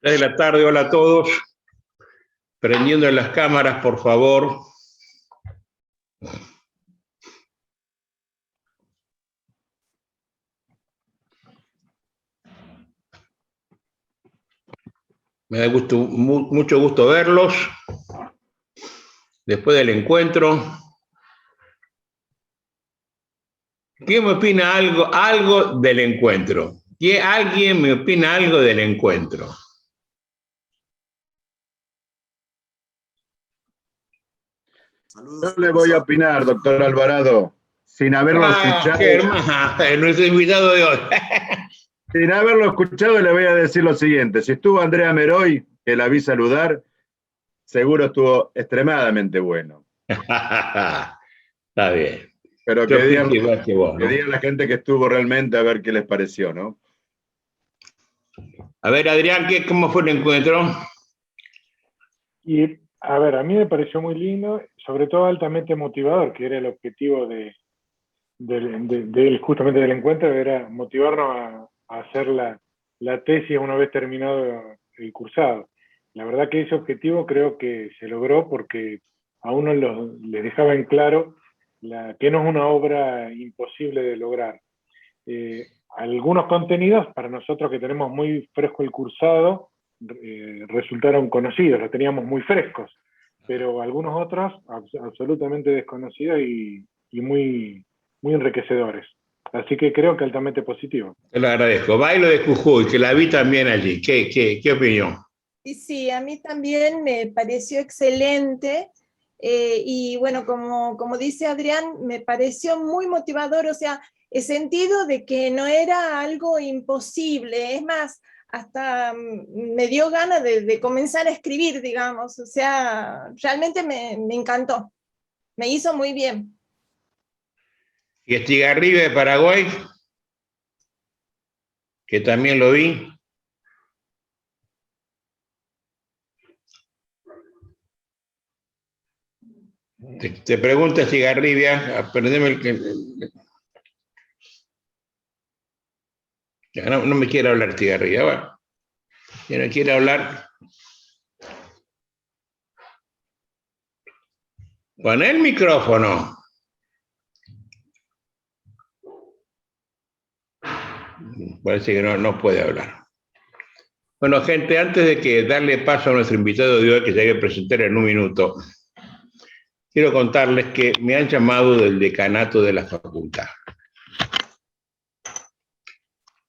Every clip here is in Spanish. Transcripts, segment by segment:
De la tarde, hola a todos. Prendiendo las cámaras, por favor. Me da mucho gusto verlos. Después del encuentro. ¿Quién me opina algo del encuentro? ¿Alguien me opina algo del encuentro? Saludos. Yo le voy a opinar, doctor Alvarado, sin haberlo escuchado. ¡Qué hermano! Nuestro invitado de hoy. Sin haberlo escuchado, le voy a decir lo siguiente. Si estuvo Andrea Meroy, que la vi saludar, seguro estuvo extremadamente bueno. Está bien. Pero que digan la gente que estuvo realmente a ver qué les pareció, ¿no? A ver, Adrián, ¿cómo fue el encuentro? Y, a ver, a mí me pareció muy lindo, sobre todo altamente motivador, que era el objetivo justamente del encuentro, era motivarnos a hacer la tesis una vez terminado el cursado. La verdad que ese objetivo creo que se logró porque a uno les dejaba en claro que no es una obra imposible de lograr. Algunos contenidos, para nosotros que tenemos muy fresco el cursado, resultaron conocidos, los teníamos muy frescos, pero algunos otros absolutamente desconocidos y muy enriquecedores. Así que creo que altamente positivo. Te lo agradezco. Bailo de Jujuy, que la vi también allí. ¿Qué opinión? Sí, a mí también me pareció excelente. Y bueno, como dice Adrián, me pareció muy motivador, o sea, el sentido de que no era algo imposible, es más, hasta me dio ganas de comenzar a escribir, digamos, o sea, realmente me encantó, me hizo muy bien. Y Estigarribia de Paraguay, que también lo vi. Te pregunta Estigarribia, aprendeme no me quiere hablar Estigarribia, bueno, ya no quiere hablar. Pon el micrófono. Parece que no puede hablar. Bueno, gente, antes de darle paso a nuestro invitado de hoy, que se hay que presentar en un minuto, quiero contarles que me han llamado del decanato de la facultad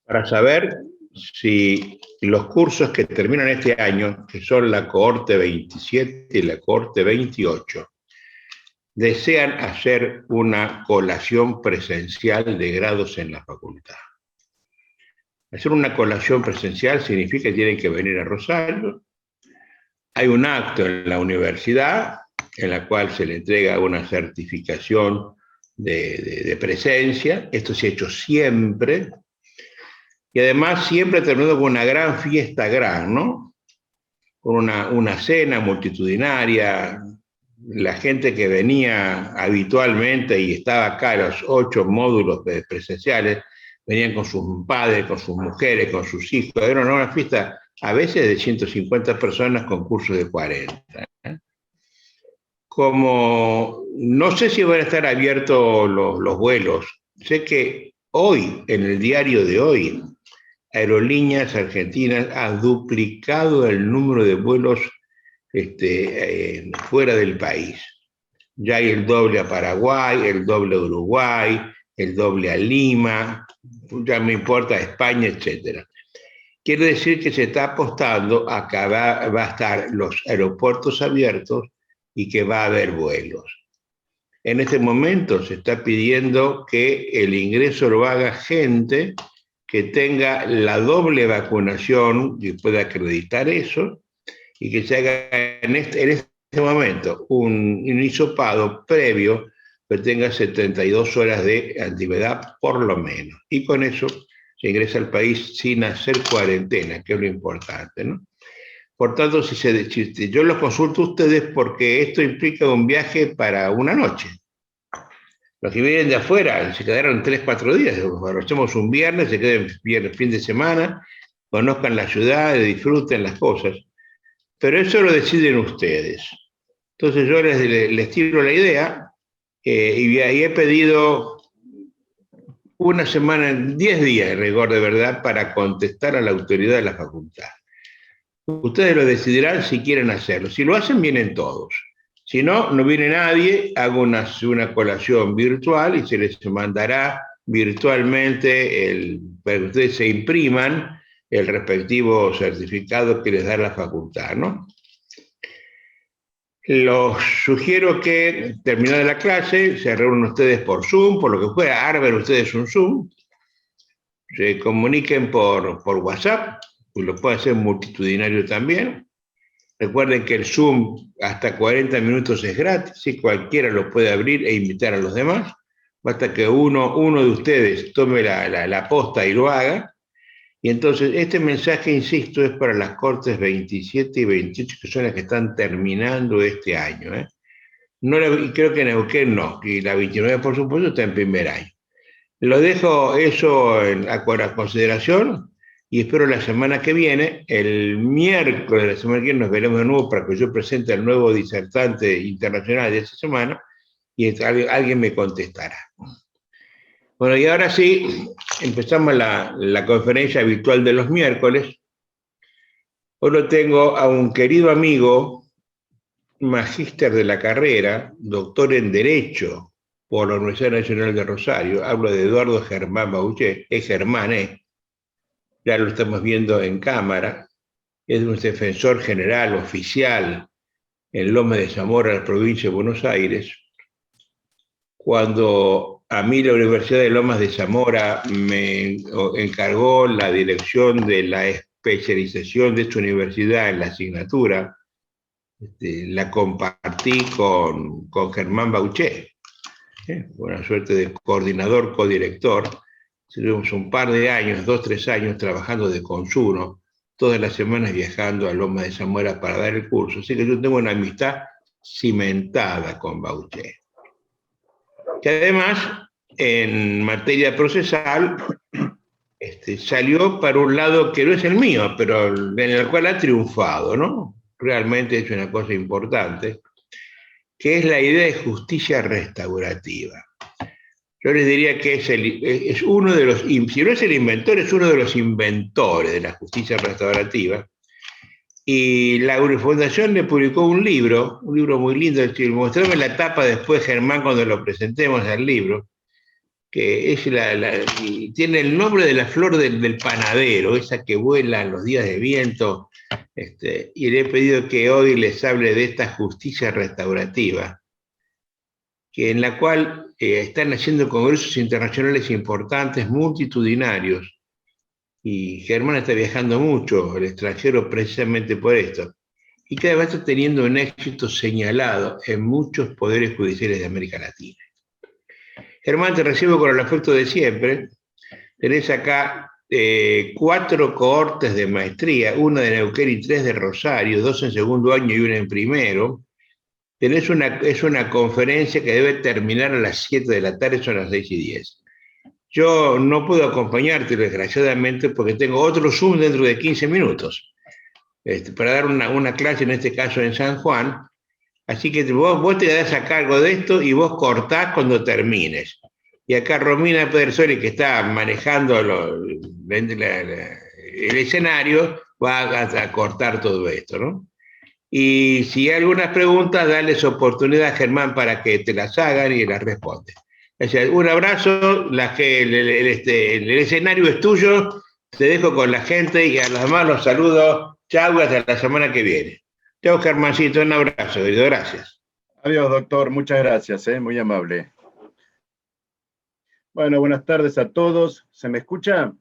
para saber si los cursos que terminan este año, que son la cohorte 27 y la cohorte 28, desean hacer una colación presencial de grados en la facultad. Hacer una colación presencial significa que tienen que venir a Rosario. Hay un acto en la universidad en la cual se le entrega una certificación de presencia. Esto se ha hecho siempre. Y además siempre terminado con una gran fiesta, ¿no? Con una cena multitudinaria. La gente que venía habitualmente y estaba acá, los 8 módulos presenciales, venían con sus padres, con sus mujeres, con sus hijos. Era una fiesta a veces de 150 personas con cursos de 40. Como no sé si van a estar abiertos los vuelos, sé que hoy, en el diario de hoy, Aerolíneas Argentinas ha duplicado el número de vuelos fuera del país. Ya hay el doble a Paraguay, el doble a Uruguay, el doble a Lima, ya me importa España, etc. Quiere decir que se está apostando a que va a estar los aeropuertos abiertos y que va a haber vuelos. En este momento se está pidiendo que el ingreso lo haga gente que tenga la doble vacunación y pueda acreditar eso, y que se haga en este momento un hisopado previo que tenga 72 horas de antigüedad por lo menos. Y con eso se ingresa al país sin hacer cuarentena, que es lo importante, ¿no? Por tanto, si yo los consulto a ustedes porque esto implica un viaje para una noche. Los que vienen de afuera se quedaron 3-4 días. Aprovechamos un viernes, se quedan viernes, fin de semana, conozcan la ciudad, disfruten las cosas, pero eso lo deciden ustedes. Entonces yo les tiro la idea y ahí he pedido una semana, 10 días en rigor de verdad, para contestar a la autoridad de la facultad. Ustedes lo decidirán si quieren hacerlo. Si lo hacen, vienen todos. Si no, no viene nadie, hago una colación virtual y se les mandará virtualmente para que ustedes se impriman el respectivo certificado que les da la facultad, ¿no? Los sugiero que, terminada la clase, se reúnan ustedes por Zoom, por lo que fuera, armen ustedes un Zoom, se comuniquen por WhatsApp, pues lo pueden hacer multitudinario también. Recuerden que el Zoom hasta 40 minutos es gratis y cualquiera lo puede abrir e invitar a los demás. Basta que uno de ustedes tome la posta y lo haga. Y entonces este mensaje, insisto, es para las Cortes 27 y 28, que son las que están terminando este año. Y creo que Neuquén no, y la 29 por supuesto está en primer año. Lo dejo eso a consideración y espero la semana que viene, el miércoles de la semana que viene, nos veremos de nuevo para que yo presente al nuevo disertante internacional de esta semana y alguien me contestará. Bueno, y ahora sí, empezamos la conferencia habitual de los miércoles. Hoy lo tengo a un querido amigo, magíster de la carrera, doctor en Derecho por la Universidad Nacional de Rosario. Hablo de Eduardo Germán Bauché, es Germán, ya lo estamos viendo en cámara. Es un defensor general oficial en Lomas de Zamora, la provincia de Buenos Aires. Cuando a mí la Universidad de Lomas de Zamora me encargó la dirección de la especialización de su universidad en la asignatura, la compartí con Germán Bauché, una suerte de coordinador, codirector. Estuvimos un par de años, 2, 3 años, trabajando de consumo, todas las semanas viajando a Lomas de Zamora para dar el curso. Así que yo tengo una amistad cimentada con Bauché. Que además, en materia procesal, salió para un lado que no es el mío, pero en el cual ha triunfado, ¿no? Realmente es una cosa importante, que es la idea de justicia restaurativa. Yo les diría que es uno de los, si no es el inventor, es uno de los inventores de la justicia restaurativa. Y la Fundación le publicó un libro muy lindo, mostrarme la tapa después, Germán, cuando lo presentemos al libro, que es tiene el nombre de la flor del panadero, esa que vuela en los días de viento, y le he pedido que hoy les hable de esta justicia restaurativa, en la cual están haciendo congresos internacionales importantes, multitudinarios, y Germán está viajando mucho al extranjero precisamente por esto, y cada vez está teniendo un éxito señalado en muchos poderes judiciales de América Latina. Germán, te recibo con el afecto de siempre. Tenés acá 4 cohortes de maestría, una de Neuquén y 3 de Rosario, 2 en segundo año y una en primero. Es una conferencia que debe terminar a las 7 de la tarde, son las 6:10. Yo no puedo acompañarte, desgraciadamente, porque tengo otro Zoom dentro de 15 minutos, para dar una clase, en este caso en San Juan. Así que vos te das a cargo de esto y vos cortás cuando termines. Y acá Romina Pedersoli, que está manejando el escenario, va a cortar todo esto, ¿no? Y si hay algunas preguntas, dales oportunidad a Germán para que te las hagan y las responde. O sea, un abrazo, el escenario es tuyo, te dejo con la gente y a los demás los saludo. Chau, hasta la semana que viene. Chau, Germancito, un abrazo, querido, gracias. Adiós, doctor, muchas gracias, muy amable. Bueno, buenas tardes a todos. ¿Se me escucha?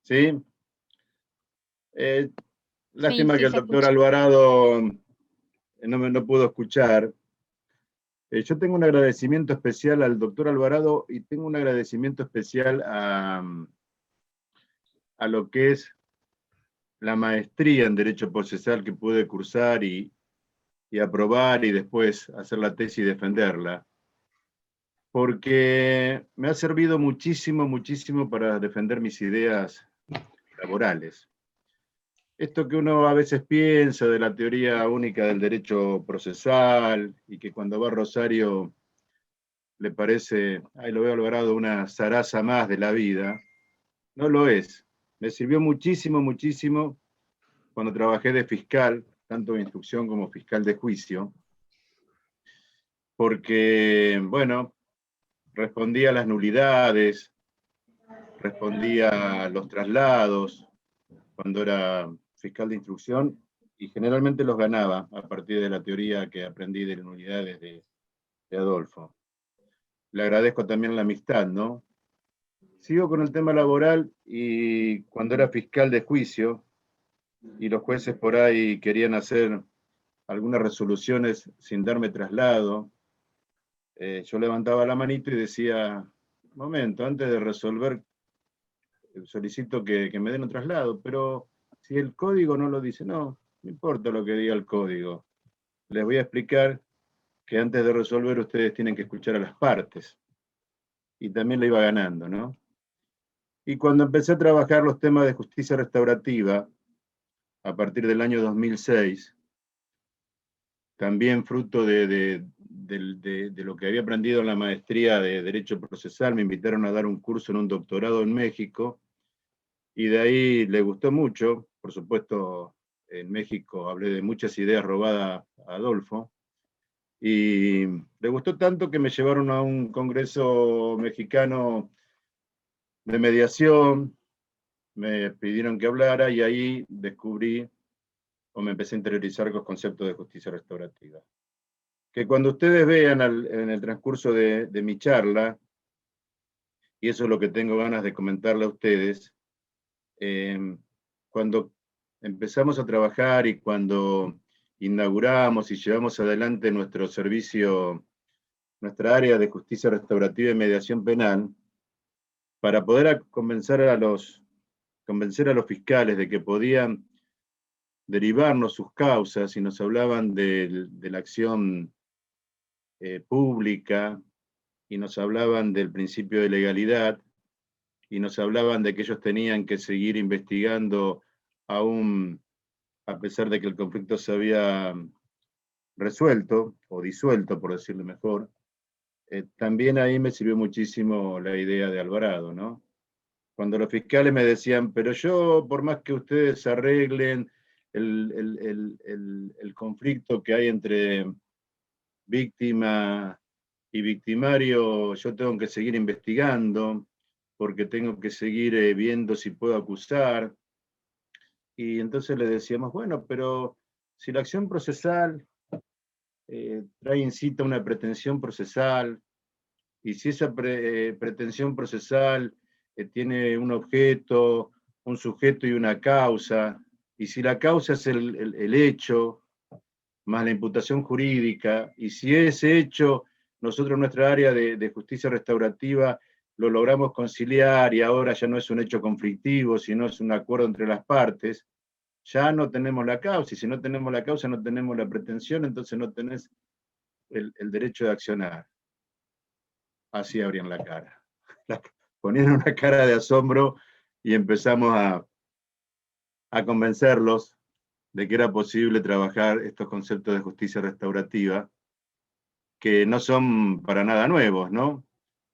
¿Sí? Lástima que el doctor Alvarado no pudo escuchar. Yo tengo un agradecimiento especial al doctor Alvarado y tengo un agradecimiento especial a lo que es la maestría en Derecho Procesal que pude cursar y aprobar y después hacer la tesis y defenderla, porque me ha servido muchísimo, muchísimo para defender mis ideas laborales. Esto que uno a veces piensa de la teoría única del derecho procesal, y que cuando va a Rosario le parece, ahí lo veo Alvarado, una zaraza más de la vida, no lo es. Me sirvió muchísimo, muchísimo cuando trabajé de fiscal, tanto de instrucción como fiscal de juicio, porque, bueno, respondía a las nulidades, respondía a los traslados, cuando era fiscal de instrucción, y generalmente los ganaba a partir de la teoría que aprendí de las nulidades de Adolfo. Le agradezco también la amistad, ¿no? Sigo con el tema laboral, y cuando era fiscal de juicio, y los jueces por ahí querían hacer algunas resoluciones sin darme traslado, yo levantaba la manito y decía, momento, antes de resolver, solicito que me den un traslado, pero si el código no lo dice, no importa lo que diga el código. Les voy a explicar que antes de resolver ustedes tienen que escuchar a las partes. Y también le iba ganando, ¿no? Y cuando empecé a trabajar los temas de justicia restaurativa, a partir del año 2006, también fruto de lo que había aprendido en la maestría de Derecho Procesal, me invitaron a dar un curso en un doctorado en México, y de ahí le gustó mucho. Por supuesto, en México hablé de muchas ideas robadas a Adolfo, y le gustó tanto que me llevaron a un congreso mexicano de mediación, me pidieron que hablara, y ahí descubrí, o me empecé a interiorizar con los conceptos de justicia restaurativa. Que cuando ustedes vean en el transcurso de mi charla, y eso es lo que tengo ganas de comentarle a ustedes, cuando empezamos a trabajar y cuando inauguramos y llevamos adelante nuestro servicio, nuestra área de justicia restaurativa y mediación penal, para poder convencer a los fiscales de que podían derivarnos sus causas, y nos hablaban de la acción pública, y nos hablaban del principio de legalidad, y nos hablaban de que ellos tenían que seguir investigando aún a pesar de que el conflicto se había resuelto, o disuelto, por decirlo mejor. También ahí me sirvió muchísimo la idea de Alvarado, ¿no? Cuando los fiscales me decían, pero yo, por más que ustedes arreglen el conflicto que hay entre víctima y victimario, yo tengo que seguir investigando, porque tengo que seguir viendo si puedo acusar. Y entonces le decíamos, bueno, pero si la acción procesal trae incita una pretensión procesal, y si esa pretensión procesal tiene un objeto, un sujeto y una causa, y si la causa es el hecho, más la imputación jurídica, y si ese hecho, nosotros en nuestra área de justicia restaurativa lo logramos conciliar, y ahora ya no es un hecho conflictivo, sino es un acuerdo entre las partes, ya no tenemos la causa, y si no tenemos la causa no tenemos la pretensión, entonces no tenés el derecho de accionar. Así abrían la cara. Ponían una cara de asombro, y empezamos a convencerlos de que era posible trabajar estos conceptos de justicia restaurativa, que no son para nada nuevos, ¿no?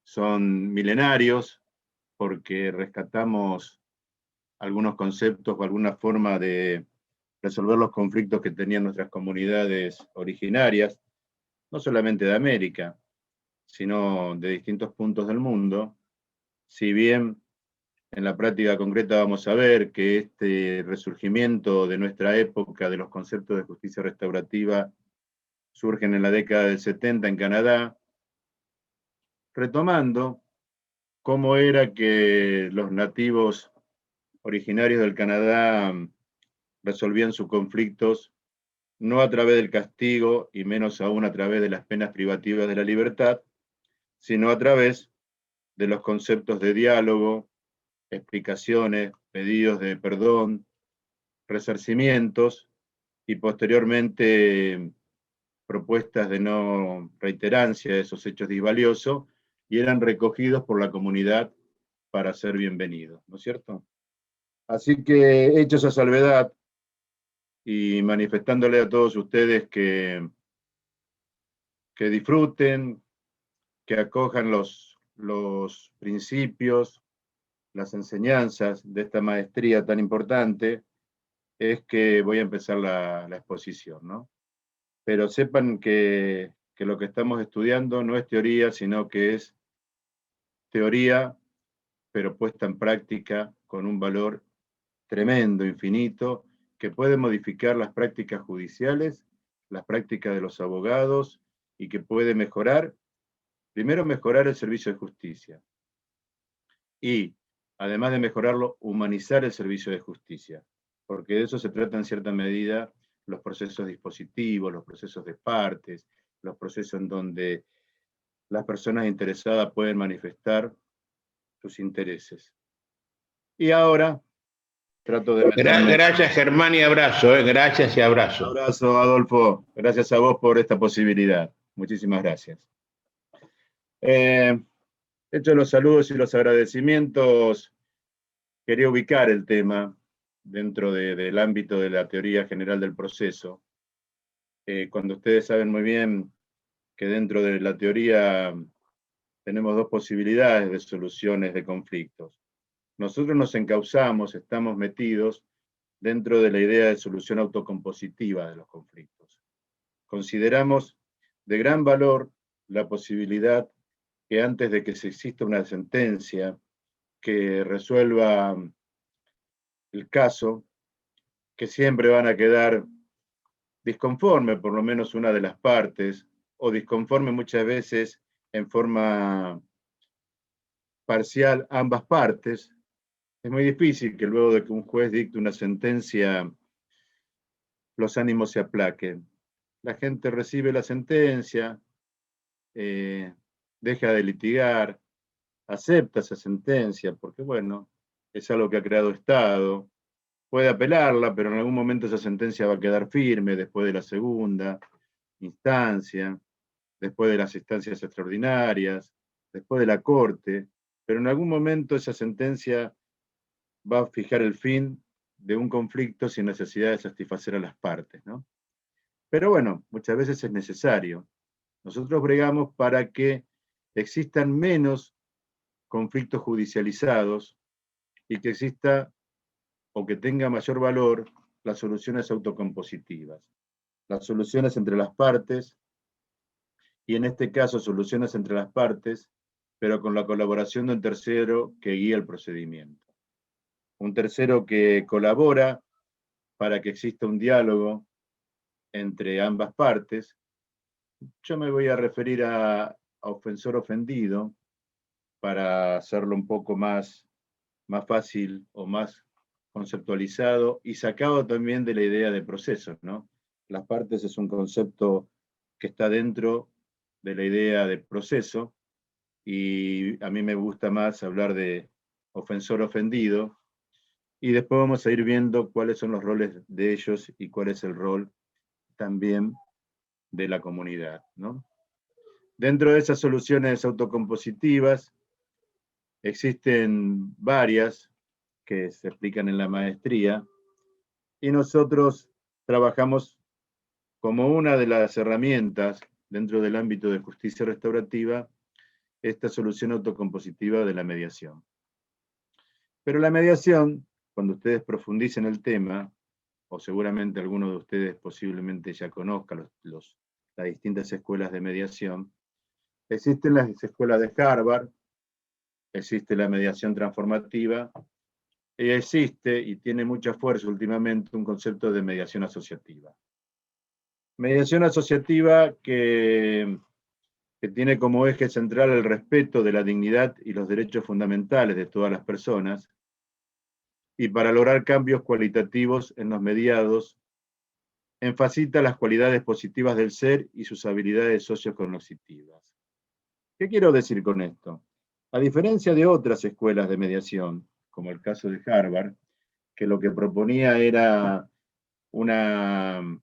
Son milenarios, porque rescatamos algunos conceptos o alguna forma de resolver los conflictos que tenían nuestras comunidades originarias, no solamente de América, sino de distintos puntos del mundo. Si bien en la práctica concreta vamos a ver que este resurgimiento de nuestra época de los conceptos de justicia restaurativa surgen en la década del 70 en Canadá, retomando cómo era que los nativos originarios del Canadá resolvían sus conflictos, no a través del castigo, y menos aún a través de las penas privativas de la libertad, sino a través de los conceptos de diálogo, explicaciones, pedidos de perdón, resarcimientos, y posteriormente propuestas de no reiterancia de esos hechos disvaliosos, y eran recogidos por la comunidad para ser bienvenidos, ¿no es cierto? Así que, hecho esa salvedad, y manifestándole a todos ustedes que disfruten, que acojan los principios, las enseñanzas de esta maestría tan importante, es que voy a empezar la exposición, ¿no? Pero sepan que lo que estamos estudiando no es teoría, sino que es teoría, pero puesta en práctica con un valor tremendo, infinito, que puede modificar las prácticas judiciales, las prácticas de los abogados, y que puede mejorar, primero mejorar el servicio de justicia, y además de mejorarlo, humanizar el servicio de justicia, porque de eso se trata en cierta medida los procesos dispositivos, los procesos de partes, los procesos en donde las personas interesadas pueden manifestar sus intereses. Y ahora trato de meterme. Gracias, Germán, y abrazo, gracias y abrazo. Abrazo, Adolfo. Gracias a vos por esta posibilidad. Muchísimas gracias. Hecho los saludos y los agradecimientos, quería ubicar el tema dentro del ámbito de la teoría general del proceso. Cuando ustedes saben muy bien que dentro de la teoría tenemos dos posibilidades de soluciones de conflictos. Nosotros nos encauzamos, estamos metidos dentro de la idea de solución autocompositiva de los conflictos. Consideramos de gran valor la posibilidad que antes de que se exista una sentencia que resuelva el caso, que siempre van a quedar disconforme por lo menos una de las partes, o disconforme muchas veces en forma parcial ambas partes, es muy difícil que luego de que un juez dicte una sentencia los ánimos se aplaquen. La gente recibe la sentencia, deja de litigar, acepta esa sentencia, porque bueno, es algo que ha creado Estado, puede apelarla, pero en algún momento esa sentencia va a quedar firme después de la segunda instancia, después de las instancias extraordinarias, después de la Corte, pero en algún momento esa sentencia va a fijar el fin de un conflicto sin necesidad de satisfacer a las partes, ¿no? Pero bueno, muchas veces es necesario. Nosotros bregamos para que existan menos conflictos judicializados y que exista o que tenga mayor valor las soluciones autocompositivas, las soluciones entre las partes, y en este caso soluciones entre las partes, pero con la colaboración de un tercero que guía el procedimiento. Un tercero que colabora para que exista un diálogo entre ambas partes. Yo me voy a referir a ofensor ofendido para hacerlo un poco más fácil o más conceptualizado y sacado también de la idea de proceso, ¿no? Las partes es un concepto que está dentro de la idea de proceso, y a mí me gusta más hablar de ofensor ofendido, y después vamos a ir viendo cuáles son los roles de ellos y cuál es el rol también de la comunidad, ¿no? Dentro de esas soluciones autocompositivas existen varias que se explican en la maestría, y nosotros trabajamos como una de las herramientas dentro del ámbito de justicia restaurativa esta solución autocompositiva de la mediación. Pero la mediación, cuando ustedes profundicen el tema, o seguramente algunos de ustedes posiblemente ya conozcan las distintas escuelas de mediación, existen las escuelas de Harvard, existe la mediación transformativa, y existe, y tiene mucha fuerza últimamente, un concepto de mediación asociativa. Mediación asociativa que tiene como eje central el respeto de la dignidad y los derechos fundamentales de todas las personas, y para lograr cambios cualitativos en los mediados, enfatiza las cualidades positivas del ser y sus habilidades sociocognitivas. ¿Qué quiero decir con esto? A diferencia de otras escuelas de mediación, como el caso de Harvard, que lo que proponía era una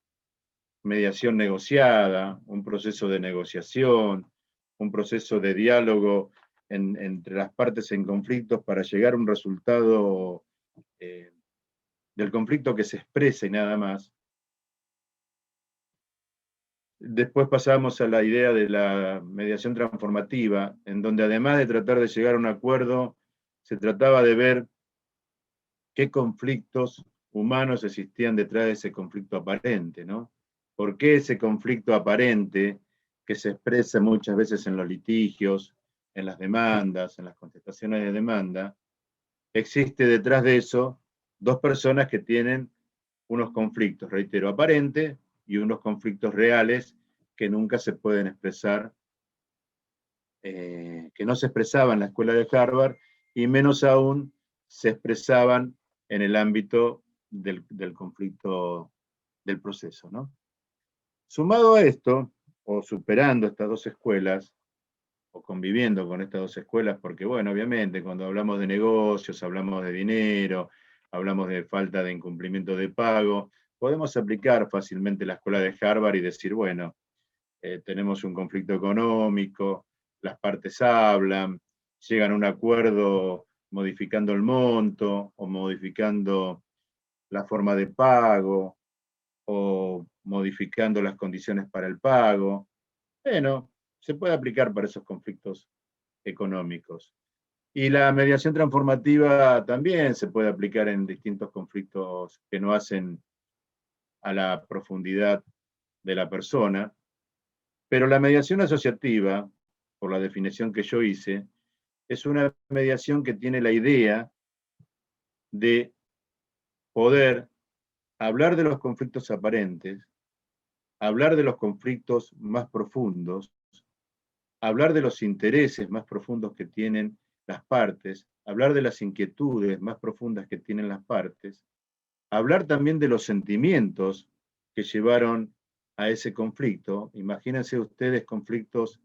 mediación negociada, un proceso de negociación, un proceso de diálogo entre las partes en conflictos para llegar a un resultado del conflicto que se expresa y nada más. Después pasamos a la idea de la mediación transformativa, en donde además de tratar de llegar a un acuerdo, se trataba de ver qué conflictos humanos existían detrás de ese conflicto aparente, ¿no? ¿Por qué ese conflicto aparente, que se expresa muchas veces en los litigios, en las demandas, en las contestaciones de demanda, existe detrás de eso dos personas que tienen unos conflictos, reitero, aparentes, y unos conflictos reales que nunca se pueden expresar, que no se expresaban en la escuela de Harvard, y menos aún se expresaban en el ámbito del conflicto del proceso, ¿no? Sumado a esto, o superando estas dos escuelas, o conviviendo con estas dos escuelas, porque bueno, obviamente cuando hablamos de negocios, hablamos de dinero, hablamos de falta de incumplimiento de pago, podemos aplicar fácilmente la escuela de Harvard y decir, bueno, tenemos un conflicto económico, las partes hablan, llegan a un acuerdo modificando el monto o modificando la forma de pago o modificando las condiciones para el pago. Bueno, se puede aplicar para esos conflictos económicos. Y la mediación transformativa también se puede aplicar en distintos conflictos que no hacen a la profundidad de la persona, pero la mediación asociativa, por la definición que yo hice, es una mediación que tiene la idea de poder hablar de los conflictos aparentes, hablar de los conflictos más profundos, hablar de los intereses más profundos que tienen las partes, hablar de las inquietudes más profundas que tienen las partes, hablar también de los sentimientos que llevaron a ese conflicto. Imagínense ustedes conflictos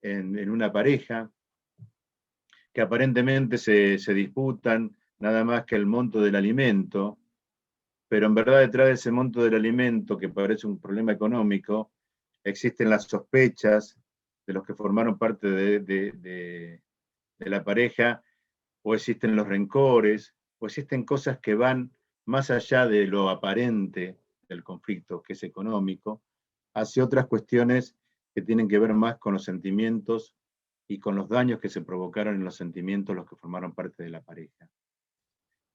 en una pareja que aparentemente se disputan nada más que el monto del alimento, pero en verdad detrás de ese monto del alimento, que parece un problema económico, existen las sospechas de los que formaron parte de la pareja, o existen los rencores, o existen cosas que van más allá de lo aparente del conflicto, que es económico, hacia otras cuestiones que tienen que ver más con los sentimientos y con los daños que se provocaron en los sentimientos los que formaron parte de la pareja.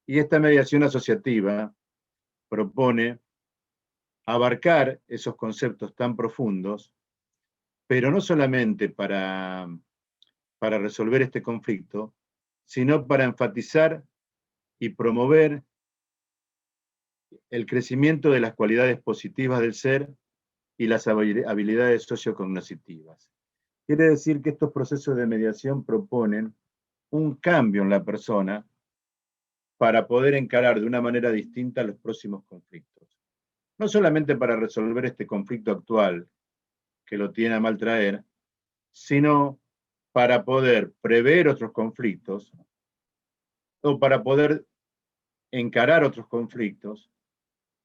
Y esta mediación asociativa propone abarcar esos conceptos tan profundos, pero no solamente para resolver este conflicto, sino para enfatizar y promover el crecimiento de las cualidades positivas del ser y las habilidades sociocognitivas. Quiere decir que estos procesos de mediación proponen un cambio en la persona para poder encarar de una manera distinta los próximos conflictos. No solamente para resolver este conflicto actual, que lo tiene a mal traer, sino para poder prever otros conflictos o para poder encarar otros conflictos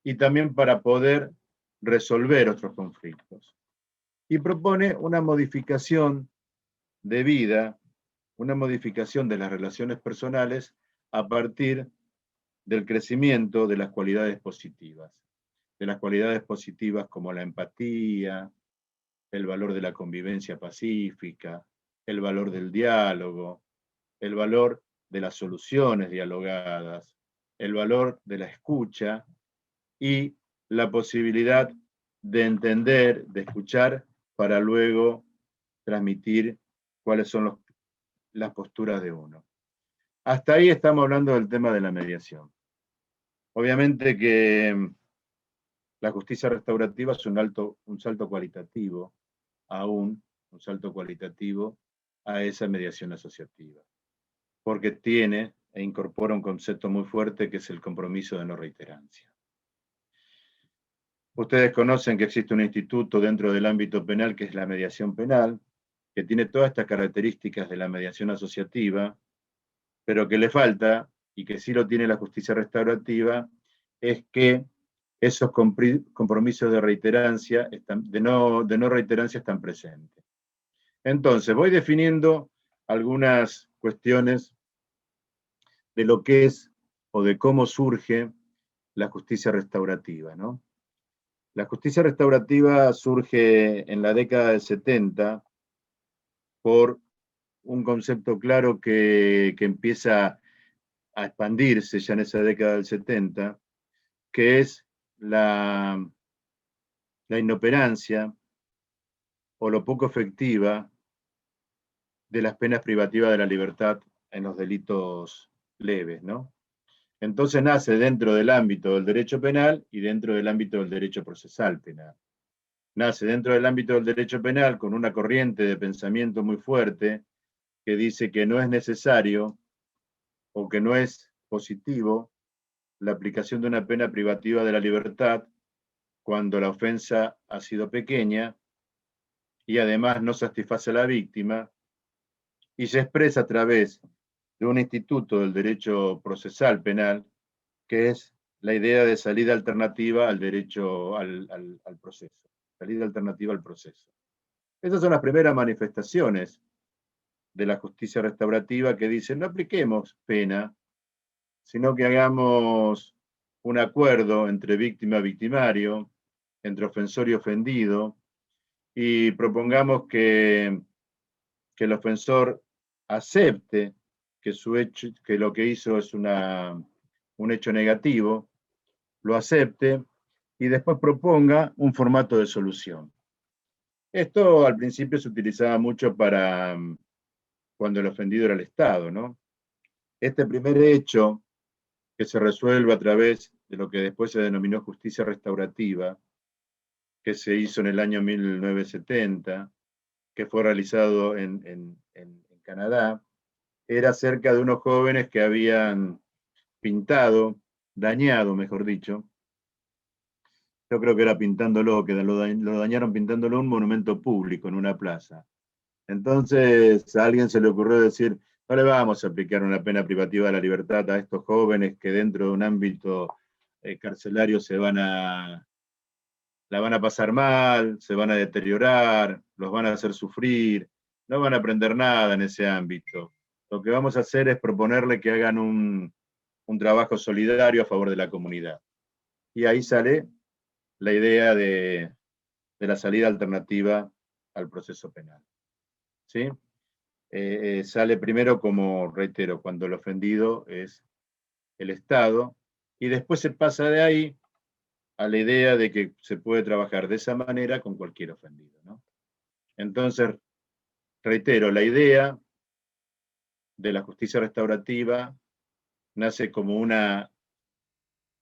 y también para poder resolver otros conflictos. Y propone una modificación de vida, una modificación de las relaciones personales a partir del crecimiento de las cualidades positivas. De las cualidades positivas como la empatía, el valor de la convivencia pacífica, el valor del diálogo, el valor de las soluciones dialogadas, el valor de la escucha y la posibilidad de entender, de escuchar, para luego transmitir cuáles son las posturas de uno. Hasta ahí estamos hablando del tema de la mediación. Obviamente que la justicia restaurativa es un salto cualitativo, aún un salto cualitativo a esa mediación asociativa, porque tiene e incorpora un concepto muy fuerte que es el compromiso de no reiterancia. Ustedes conocen que existe un instituto dentro del ámbito penal que es la mediación penal, que tiene todas estas características de la mediación asociativa, pero que le falta, y que sí lo tiene la justicia restaurativa, es que esos compromisos de reiterancia, de no reiterancia están presentes. Entonces, voy definiendo algunas cuestiones de lo que es o de cómo surge la justicia restaurativa, ¿no? La justicia restaurativa surge en la década del 70 por un concepto claro que empieza a expandirse ya en esa década del 70, que es la inoperancia o lo poco efectiva de las penas privativas de la libertad en los delitos leves, ¿no? Entonces nace dentro del ámbito del derecho penal y dentro del ámbito del derecho procesal penal. Nace dentro del ámbito del derecho penal con una corriente de pensamiento muy fuerte que dice que no es necesario o que no es positivo la aplicación de una pena privativa de la libertad cuando la ofensa ha sido pequeña y además no satisface a la víctima, y se expresa a través de un instituto del derecho procesal penal, que es la idea de salida alternativa al derecho al proceso. Salida alternativa al proceso. Esas son las primeras manifestaciones de la justicia restaurativa que dicen no apliquemos pena, sino que hagamos un acuerdo entre víctima y victimario, entre ofensor y ofendido, y propongamos que el ofensor acepte que, que lo que hizo es un hecho negativo, lo acepte y después proponga un formato de solución. Esto al principio se utilizaba mucho para cuando el ofendido era el Estado, ¿no? Este primer hecho que se resuelve a través de lo que después se denominó justicia restaurativa, que se hizo en el año 1970, que fue realizado en Canadá, era acerca de unos jóvenes que habían dañado, mejor dicho, yo creo que era pintándolo, que lo dañaron pintándolo un monumento público en una plaza. Entonces a alguien se le ocurrió decir, no le vamos a aplicar una pena privativa de la libertad a estos jóvenes que dentro de un ámbito carcelario la van a pasar mal, se van a deteriorar, los van a hacer sufrir, no van a aprender nada en ese ámbito. Lo que vamos a hacer es proponerle que hagan un trabajo solidario a favor de la comunidad. Y ahí sale la idea de la salida alternativa al proceso penal. ¿Sí? Sale primero como, reitero, cuando el ofendido es el Estado, y después se pasa de ahí a la idea de que se puede trabajar de esa manera con cualquier ofendido, ¿no? Entonces, reitero, la idea de la justicia restaurativa nace como una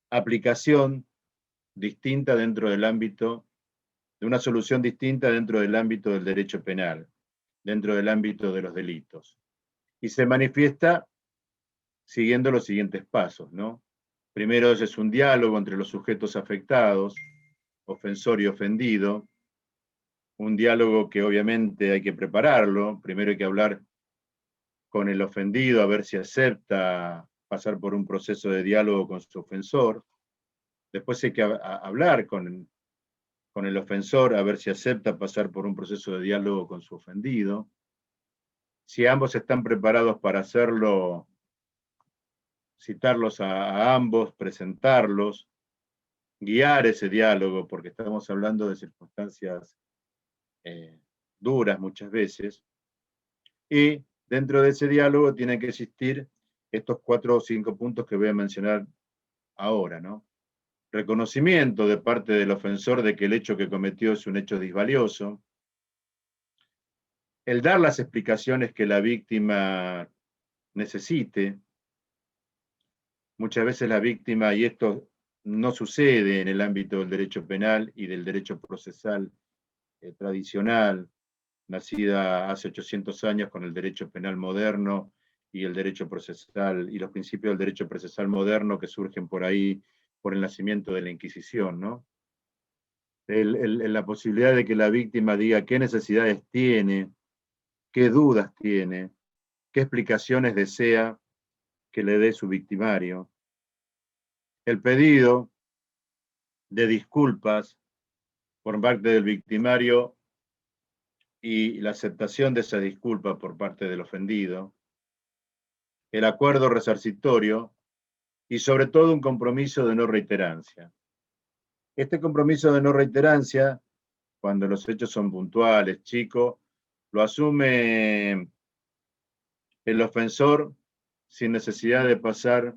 aplicación distinta dentro del ámbito, de una solución distinta dentro del ámbito del derecho penal, dentro del ámbito de los delitos. Y se manifiesta siguiendo los siguientes pasos, ¿no? Primero es un diálogo entre los sujetos afectados, ofensor y ofendido, un diálogo que obviamente hay que prepararlo, primero hay que hablar con el ofendido a ver si acepta pasar por un proceso de diálogo con su ofensor, después hay que hablar con el ofensor a ver si acepta pasar por un proceso de diálogo con su ofendido. Si ambos están preparados para hacerlo, citarlos a ambos, presentarlos, guiar ese diálogo, porque estamos hablando de circunstancias duras muchas veces, y dentro de ese diálogo tienen que existir estos 4 o 5 puntos que voy a mencionar ahora, ¿no? Reconocimiento de parte del ofensor de que el hecho que cometió es un hecho disvalioso, el dar las explicaciones que la víctima necesite. Muchas veces la víctima, y esto no sucede en el ámbito del derecho penal y del derecho procesal tradicional, nacida hace 800 años con el derecho penal moderno y el derecho procesal, y los principios del derecho procesal moderno que surgen por ahí, por el nacimiento de la Inquisición, ¿no? La posibilidad de que la víctima diga qué necesidades tiene, qué dudas tiene, qué explicaciones desea que le dé su victimario. El pedido de disculpas por parte del victimario y la aceptación de esa disculpa por parte del ofendido. El acuerdo resarcitorio y sobre todo un compromiso de no reiterancia. Este compromiso de no reiterancia, cuando los hechos son puntuales, chicos, lo asume el ofensor sin necesidad de pasar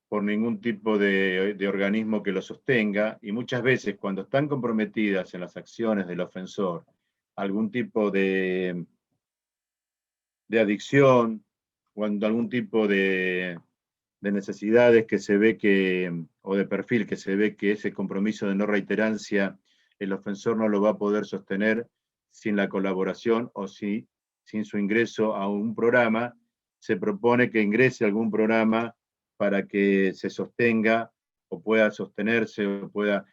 por ningún tipo de organismo que lo sostenga, y muchas veces cuando están comprometidas en las acciones del ofensor algún tipo de adicción, cuando algún tipo de necesidades que se ve que, o de perfil que se ve que ese compromiso de no reiterancia, el ofensor no lo va a poder sostener sin la colaboración o sin su ingreso a un programa, se propone que ingrese a algún programa para que se sostenga o pueda sostenerse o pueda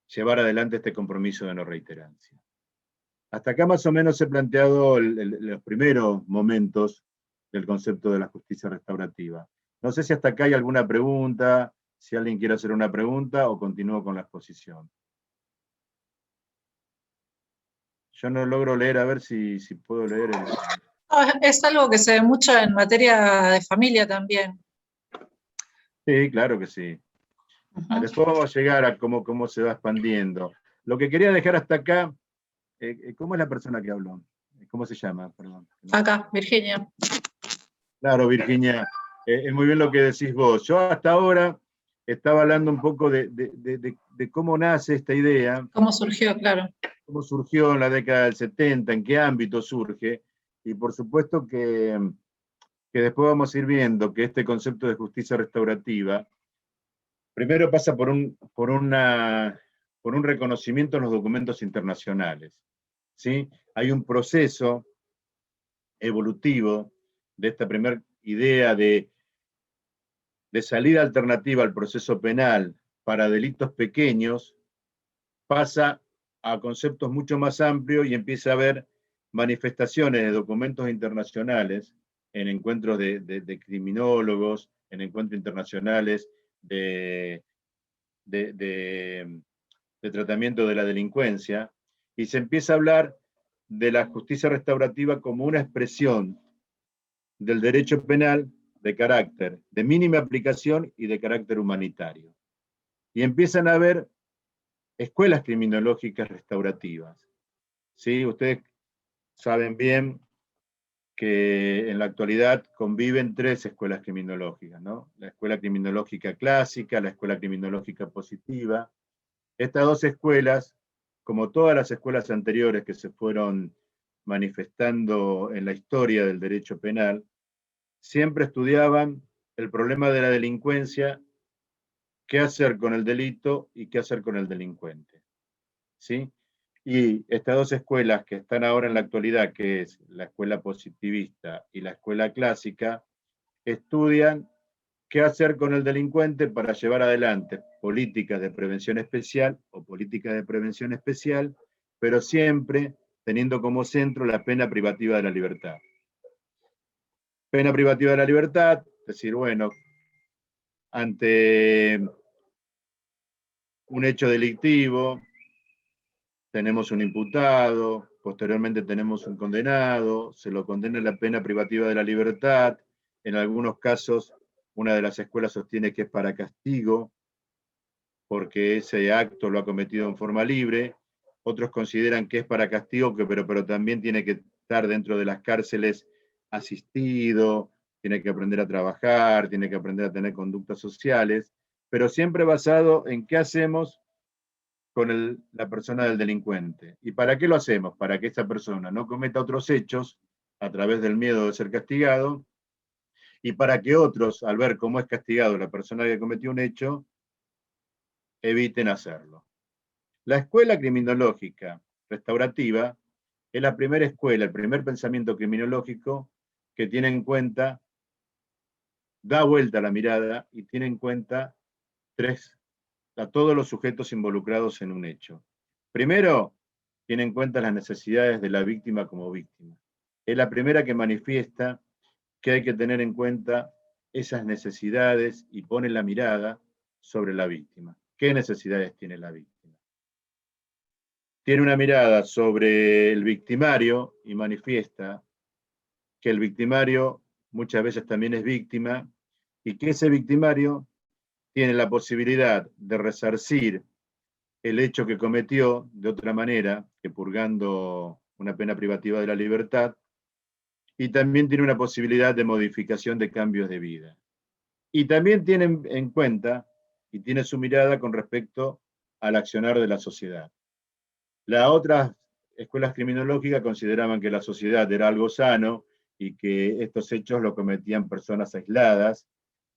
llevar adelante este compromiso de no reiterancia. Hasta acá más o menos he planteado los primeros momentos del concepto de la justicia restaurativa. No sé si hasta acá hay alguna pregunta, si alguien quiere hacer una pregunta o continúo con la exposición. Yo no logro leer, a ver si puedo leer. Es algo que se ve mucho en materia de familia también. Sí, claro que sí. Uh-huh. Después vamos a llegar a cómo se va expandiendo. Lo que quería dejar hasta acá, ¿cómo es la persona que habló? ¿Cómo se llama? Perdón. Acá, Virginia. Claro, Virginia, es muy bien lo que decís vos. Yo hasta ahora estaba hablando un poco de cómo nace esta idea. ¿Cómo surgió? Claro. Cómo surgió en la década del 70, en qué ámbito surge, y por supuesto que después vamos a ir viendo que este concepto de justicia restaurativa primero pasa por un reconocimiento en los documentos internacionales, ¿sí? Hay un proceso evolutivo de esta primera idea de salida alternativa al proceso penal para delitos pequeños, pasa a conceptos mucho más amplios y empieza a haber manifestaciones de documentos internacionales en encuentros de criminólogos, en encuentros internacionales de tratamiento de la delincuencia, y se empieza a hablar de la justicia restaurativa como una expresión del derecho penal de carácter de mínima aplicación y de carácter humanitario. Y empiezan a haber escuelas criminológicas restaurativas. ¿Sí? Ustedes saben bien que en la actualidad conviven 3 escuelas criminológicas, ¿no? La escuela criminológica clásica, la escuela criminológica positiva. Estas 2 escuelas, como todas las escuelas anteriores que se fueron manifestando en la historia del derecho penal, siempre estudiaban el problema de la delincuencia, qué hacer con el delito y qué hacer con el delincuente. ¿Sí? Y estas 2 escuelas que están ahora en la actualidad, que es la escuela positivista y la escuela clásica, estudian qué hacer con el delincuente para llevar adelante políticas de prevención especial o políticas de prevención especial, pero siempre teniendo como centro la pena privativa de la libertad. Pena privativa de la libertad, es decir, bueno, ante un hecho delictivo, tenemos un imputado, posteriormente tenemos un condenado, se lo condena a la pena privativa de la libertad, en algunos casos una de las escuelas sostiene que es para castigo, porque ese acto lo ha cometido en forma libre, otros consideran que es para castigo, pero también tiene que estar dentro de las cárceles asistido, tiene que aprender a trabajar, tiene que aprender a tener conductas sociales, pero siempre basado en qué hacemos con la persona del delincuente. ¿Y para qué lo hacemos? Para que esa persona no cometa otros hechos a través del miedo de ser castigado, y para que otros, al ver cómo es castigado la persona que cometió un hecho, eviten hacerlo. La escuela criminológica restaurativa es la primera escuela, el primer pensamiento criminológico que tiene en cuenta, da vuelta a la mirada y tiene en cuenta a todos los sujetos involucrados en un hecho. Primero, tiene en cuenta las necesidades de la víctima como víctima. Es la primera que manifiesta que hay que tener en cuenta esas necesidades y pone la mirada sobre la víctima. ¿Qué necesidades tiene la víctima? Tiene una mirada sobre el victimario y manifiesta que el victimario muchas veces también es víctima y que ese victimario tiene la posibilidad de resarcir el hecho que cometió de otra manera, que purgando una pena privativa de la libertad, y también tiene una posibilidad de modificación de cambios de vida. Y también tiene en cuenta y tiene su mirada con respecto al accionar de la sociedad. Las otras escuelas criminológicas consideraban que la sociedad era algo sano y que estos hechos lo cometían personas aisladas,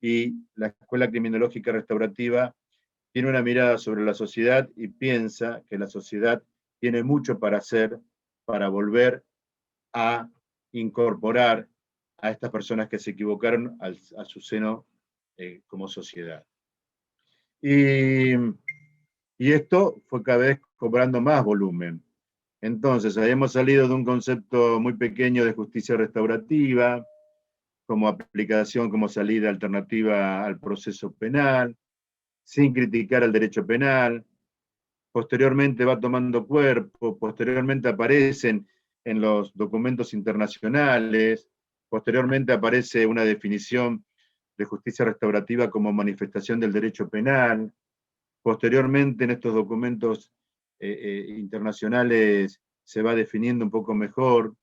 y la escuela criminológica restaurativa tiene una mirada sobre la sociedad y piensa que la sociedad tiene mucho para hacer para volver a incorporar a estas personas que se equivocaron a su seno como sociedad. Y esto fue cada vez cobrando más volumen. Entonces, habíamos salido de un concepto muy pequeño de justicia restaurativa, como aplicación, como salida alternativa al proceso penal, sin criticar al derecho penal. Posteriormente va tomando cuerpo, posteriormente aparecen en los documentos internacionales, posteriormente aparece una definición de justicia restaurativa como manifestación del derecho penal, posteriormente en estos documentos internacionales se va definiendo un poco mejor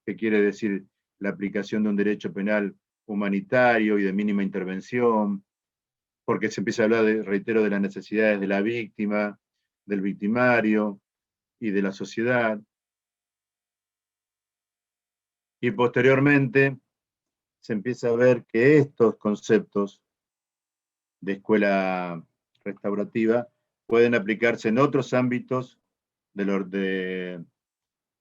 qué quiere decir la aplicación de un derecho penal humanitario y de mínima intervención, porque se empieza a hablar, reitero, de las necesidades de la víctima, del victimario y de la sociedad. Y posteriormente se empieza a ver que estos conceptos de escuela restaurativa pueden aplicarse en otros ámbitos de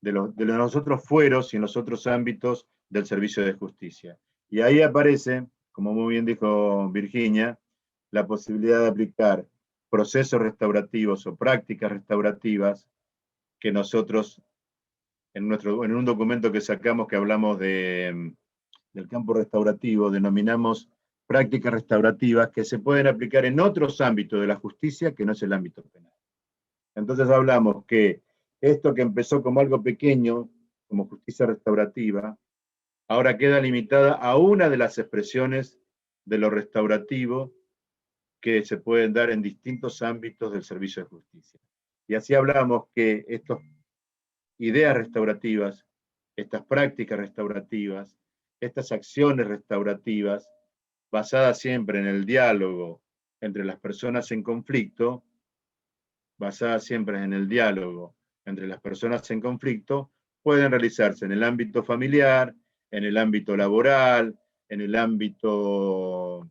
los otros fueros y en los otros ámbitos del servicio de justicia. Y ahí aparece, como muy bien dijo Virginia, la posibilidad de aplicar procesos restaurativos o prácticas restaurativas que nosotros, en un documento que sacamos que hablamos del campo restaurativo, denominamos prácticas restaurativas que se pueden aplicar en otros ámbitos de la justicia que no es el ámbito penal. Entonces hablamos que esto que empezó como algo pequeño, como justicia restaurativa, ahora queda limitada a una de las expresiones de lo restaurativo que se pueden dar en distintos ámbitos del servicio de justicia. Y así hablamos que estas ideas restaurativas, estas prácticas restaurativas, estas acciones restaurativas, basadas siempre en el diálogo entre las personas en conflicto, pueden realizarse en el ámbito familiar, en el ámbito laboral, en el ámbito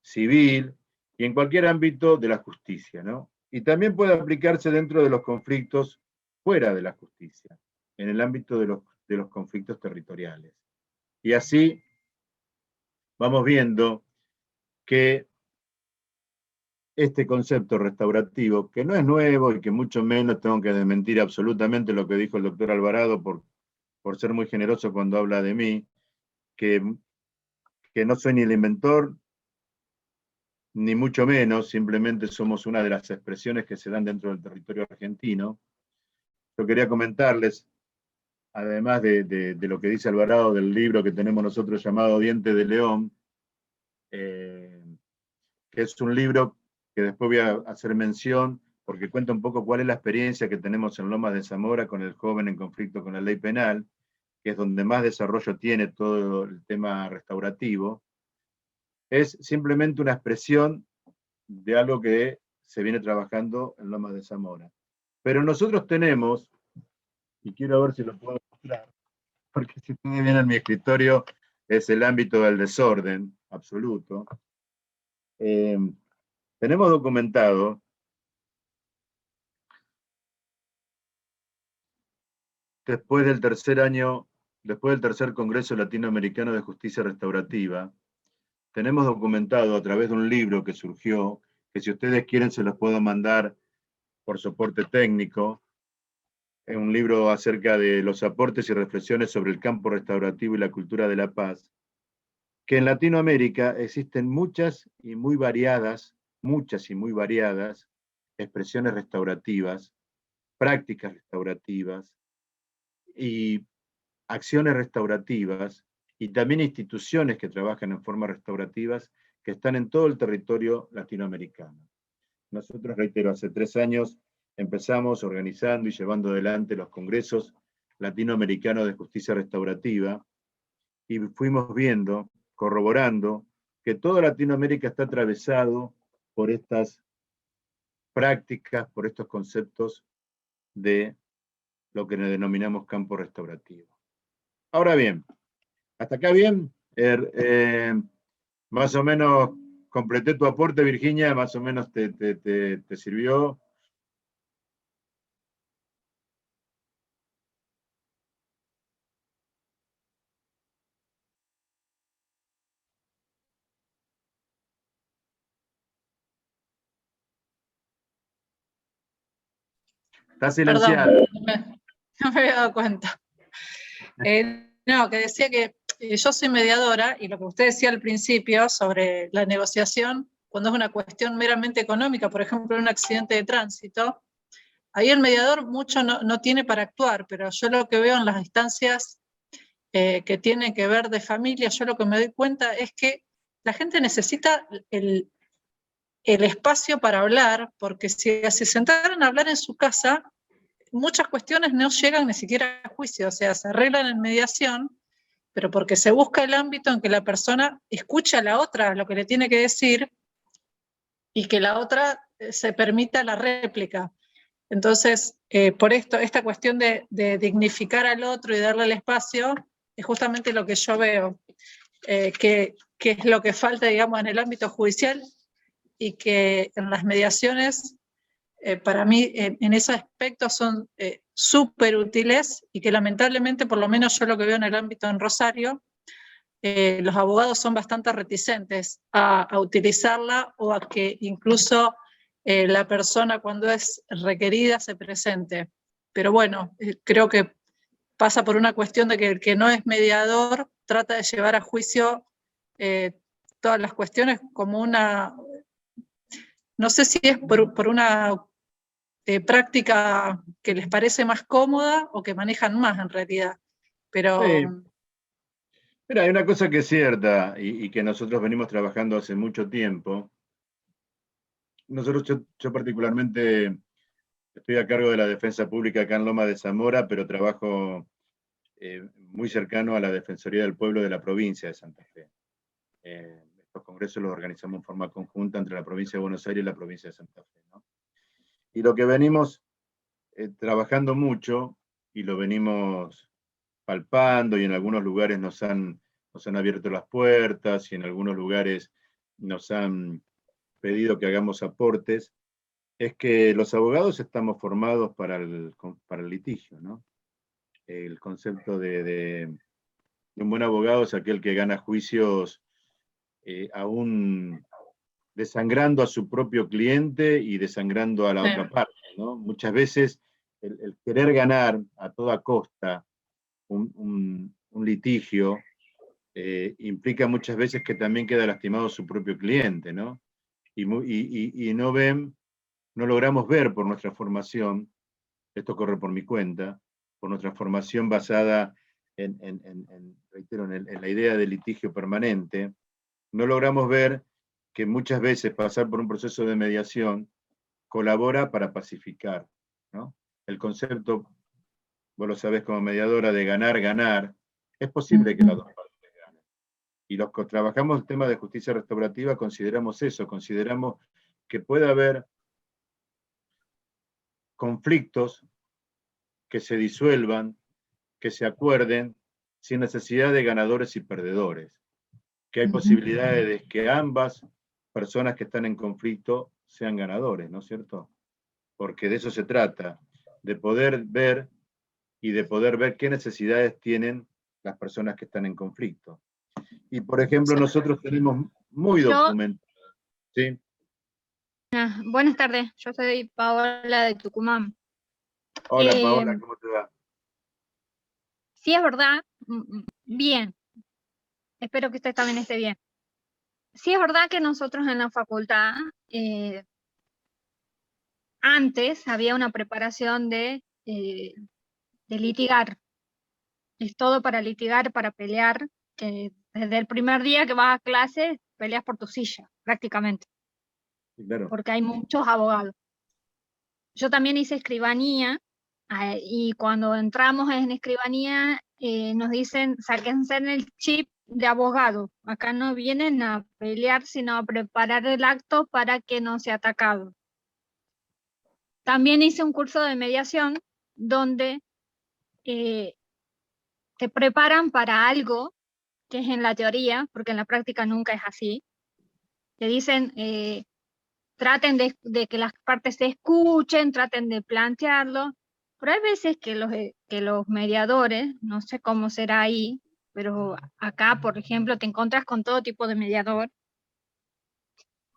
civil y en cualquier ámbito de la justicia, ¿no? Y también puede aplicarse dentro de los conflictos fuera de la justicia, en el ámbito de los conflictos territoriales. Y así vamos viendo que este concepto restaurativo, que no es nuevo y que mucho menos tengo que desmentir absolutamente lo que dijo el doctor Alvarado por ser muy generoso cuando habla de mí, que no soy ni el inventor, ni mucho menos, simplemente somos una de las expresiones que se dan dentro del territorio argentino. Yo quería comentarles, además de lo que dice Alvarado del libro que tenemos nosotros llamado Diente de León, que es un libro que después voy a hacer mención, porque cuenta un poco cuál es la experiencia que tenemos en Lomas de Zamora con el joven en conflicto con la ley penal, que es donde más desarrollo tiene todo el tema restaurativo. Es simplemente una expresión de algo que se viene trabajando en Lomas de Zamora. Pero nosotros tenemos, y quiero ver si lo puedo mostrar, porque si ustedes vienen a mi escritorio, es el ámbito del desorden absoluto. Tenemos documentado después del tercer Congreso Latinoamericano de Justicia Restaurativa, tenemos documentado a través de un libro que surgió, que si ustedes quieren se los puedo mandar por soporte técnico, es un libro acerca de los aportes y reflexiones sobre el campo restaurativo y la cultura de la paz, que en Latinoamérica existen muchas y muy variadas expresiones restaurativas, prácticas restaurativas y acciones restaurativas, y también instituciones que trabajan en formas restaurativas que están en todo el territorio latinoamericano. Nosotros, reitero, hace 3 años empezamos organizando y llevando adelante los congresos latinoamericanos de justicia restaurativa, y fuimos viendo, corroborando, que toda Latinoamérica está atravesado por estas prácticas, por estos conceptos de lo que denominamos campo restaurativo. Ahora bien, ¿hasta acá bien? Más o menos completé tu aporte, Virginia, más o menos te sirvió. Está silenciado. Perdón, no me había dado cuenta. No, que decía que yo soy mediadora, y lo que usted decía al principio sobre la negociación, cuando es una cuestión meramente económica, por ejemplo, un accidente de tránsito, ahí el mediador mucho no tiene para actuar, pero yo lo que veo en las instancias que tienen que ver de familia, yo lo que me doy cuenta es que la gente necesita el espacio para hablar, porque si se sentaran a hablar en su casa, muchas cuestiones no llegan ni siquiera a juicio, o sea, se arreglan en mediación, pero porque se busca el ámbito en que la persona escucha a la otra lo que le tiene que decir y que la otra se permita la réplica. Entonces, por esto, esta cuestión de dignificar al otro y darle el espacio es justamente lo que yo veo, que es lo que falta, digamos, en el ámbito judicial, y que en las mediaciones, para mí, en ese aspecto son súper útiles, y que lamentablemente, por lo menos yo lo que veo en el ámbito en Rosario, los abogados son bastante reticentes a utilizarla, o a que incluso la persona, cuando es requerida, se presente. Pero bueno, creo que pasa por una cuestión de que el que no es mediador trata de llevar a juicio todas las cuestiones como una, no sé si es por una práctica que les parece más cómoda o que manejan más en realidad. Pero Sí. Mira, hay una cosa que es cierta y que nosotros venimos trabajando hace mucho tiempo. Yo particularmente estoy a cargo de la defensa pública acá en Loma de Zamora, pero trabajo muy cercano a la Defensoría del Pueblo de la provincia de Santa Fe. Estos congresos los organizamos en forma conjunta entre la provincia de Buenos Aires y la provincia de Santa Fe, ¿no? Y lo que venimos trabajando mucho, y lo venimos palpando, y en algunos lugares nos han abierto las puertas, y en algunos lugares nos han pedido que hagamos aportes, es que los abogados estamos formados para el litigio, ¿no? El concepto de un buen abogado es aquel que gana juicios aún desangrando a su propio cliente y desangrando a la otra parte, ¿no? Muchas veces el querer ganar a toda costa un litigio implica muchas veces que también queda lastimado su propio cliente, ¿no? Y no logramos ver por nuestra formación, esto corre por mi cuenta, por nuestra formación basada reitero, en la idea de litigio permanente, no logramos ver que muchas veces pasar por un proceso de mediación colabora para pacificar, ¿no? El concepto, vos lo sabés como mediadora, de ganar, ganar, es posible que las dos partes ganen. Y los que trabajamos el tema de justicia restaurativa consideramos eso, consideramos que puede haber conflictos que se disuelvan, que se acuerden, sin necesidad de ganadores y perdedores, que hay posibilidades de que ambas personas que están en conflicto sean ganadores, ¿no es cierto? Porque de eso se trata, de poder ver qué necesidades tienen las personas que están en conflicto. Y, por ejemplo, nosotros tenemos muy documentado, ¿sí? Buenas tardes, yo soy Paola de Tucumán. Hola, Paola, ¿cómo te va? Sí, es verdad, bien, espero que usted también esté bien. Sí, es verdad que nosotros en la facultad, antes había una preparación de litigar. Es todo para litigar, para pelear, que desde el primer día que vas a clase peleas por tu silla, prácticamente, Claro. porque hay muchos abogados. Yo también hice escribanía, y cuando entramos en escribanía nos dicen, sáquense el chip de abogado, acá no vienen a pelear, sino a preparar el acto para que no sea atacado. También hice un curso de mediación donde te preparan para algo que es en la teoría, porque en la práctica nunca es así. Te dicen, traten de que las partes se escuchen, traten de plantearlo, pero hay veces que los mediadores, no sé cómo será ahí, pero acá, por ejemplo, te encuentras con todo tipo de mediador.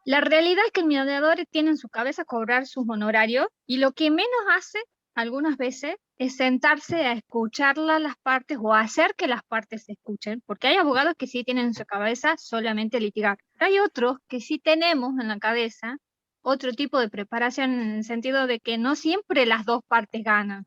La realidad es que el mediador tiene en su cabeza cobrar sus honorarios y lo que menos hace algunas veces es sentarse a escuchar las partes o hacer que las partes se escuchen, porque hay abogados que sí tienen en su cabeza solamente litigar. Pero hay otros que sí tenemos en la cabeza otro tipo de preparación en el sentido de que no siempre las dos partes ganan,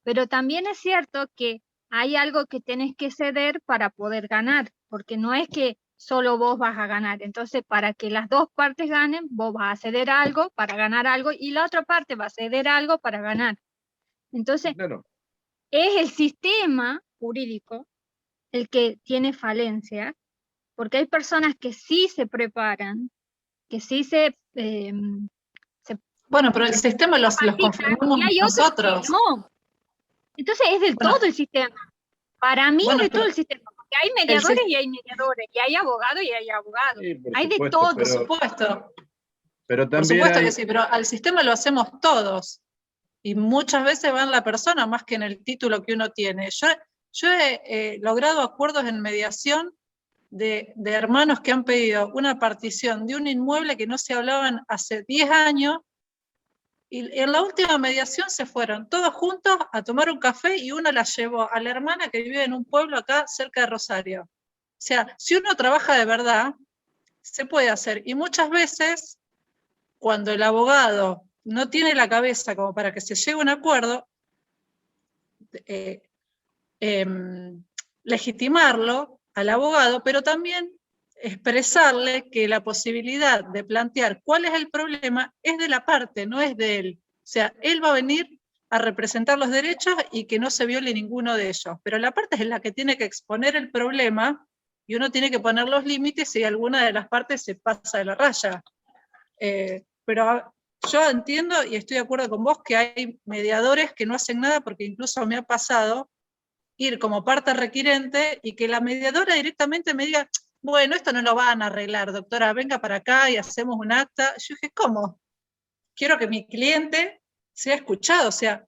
pero también es cierto que hay algo que tienes que ceder para poder ganar, porque no es que solo vos vas a ganar. Entonces, para que las dos partes ganen, vos vas a ceder algo para ganar algo y la otra parte va a ceder algo para ganar. Entonces, Claro. es el sistema jurídico el que tiene falencia, porque hay personas que sí se preparan, que sí Bueno, pero el sistema los capacitan, conformamos y hay otros nosotros. que no. Entonces, es del Bueno, todo el sistema. Para mí bueno, es de todo pero el sistema, porque hay el mediadores sis- y hay mediadores, y hay abogados y hay abogados. Sí, por Hay de supuesto, todo. por supuesto, pero por también supuesto que hay, sí, pero al sistema lo hacemos todos. Y muchas veces va en la persona más que en el título que uno tiene. Yo he logrado acuerdos en mediación de hermanos que han pedido una partición de un inmueble que no se hablaban hace 10 años, y en la última mediación se fueron todos juntos a tomar un café y uno la llevó a la hermana que vive en un pueblo acá cerca de Rosario. O sea, si uno trabaja de verdad, se puede hacer. Y muchas veces, cuando el abogado no tiene la cabeza como para que se llegue a un acuerdo, eh, legitimarlo al abogado, pero también expresarle que la posibilidad de plantear cuál es el problema es de la parte, no es de él. O sea, él va a venir a representar los derechos y que no se viole ninguno de ellos, pero la parte es la que tiene que exponer el problema y uno tiene que poner los límites si alguna de las partes se pasa de la raya. Pero yo entiendo y estoy de acuerdo con vos que hay mediadores que no hacen nada, porque incluso me ha pasado ir como parte requirente y que la mediadora directamente me diga, bueno, esto no lo van a arreglar, doctora, venga para acá y hacemos un acta. Yo dije, ¿cómo? Quiero que mi cliente sea escuchado, o sea,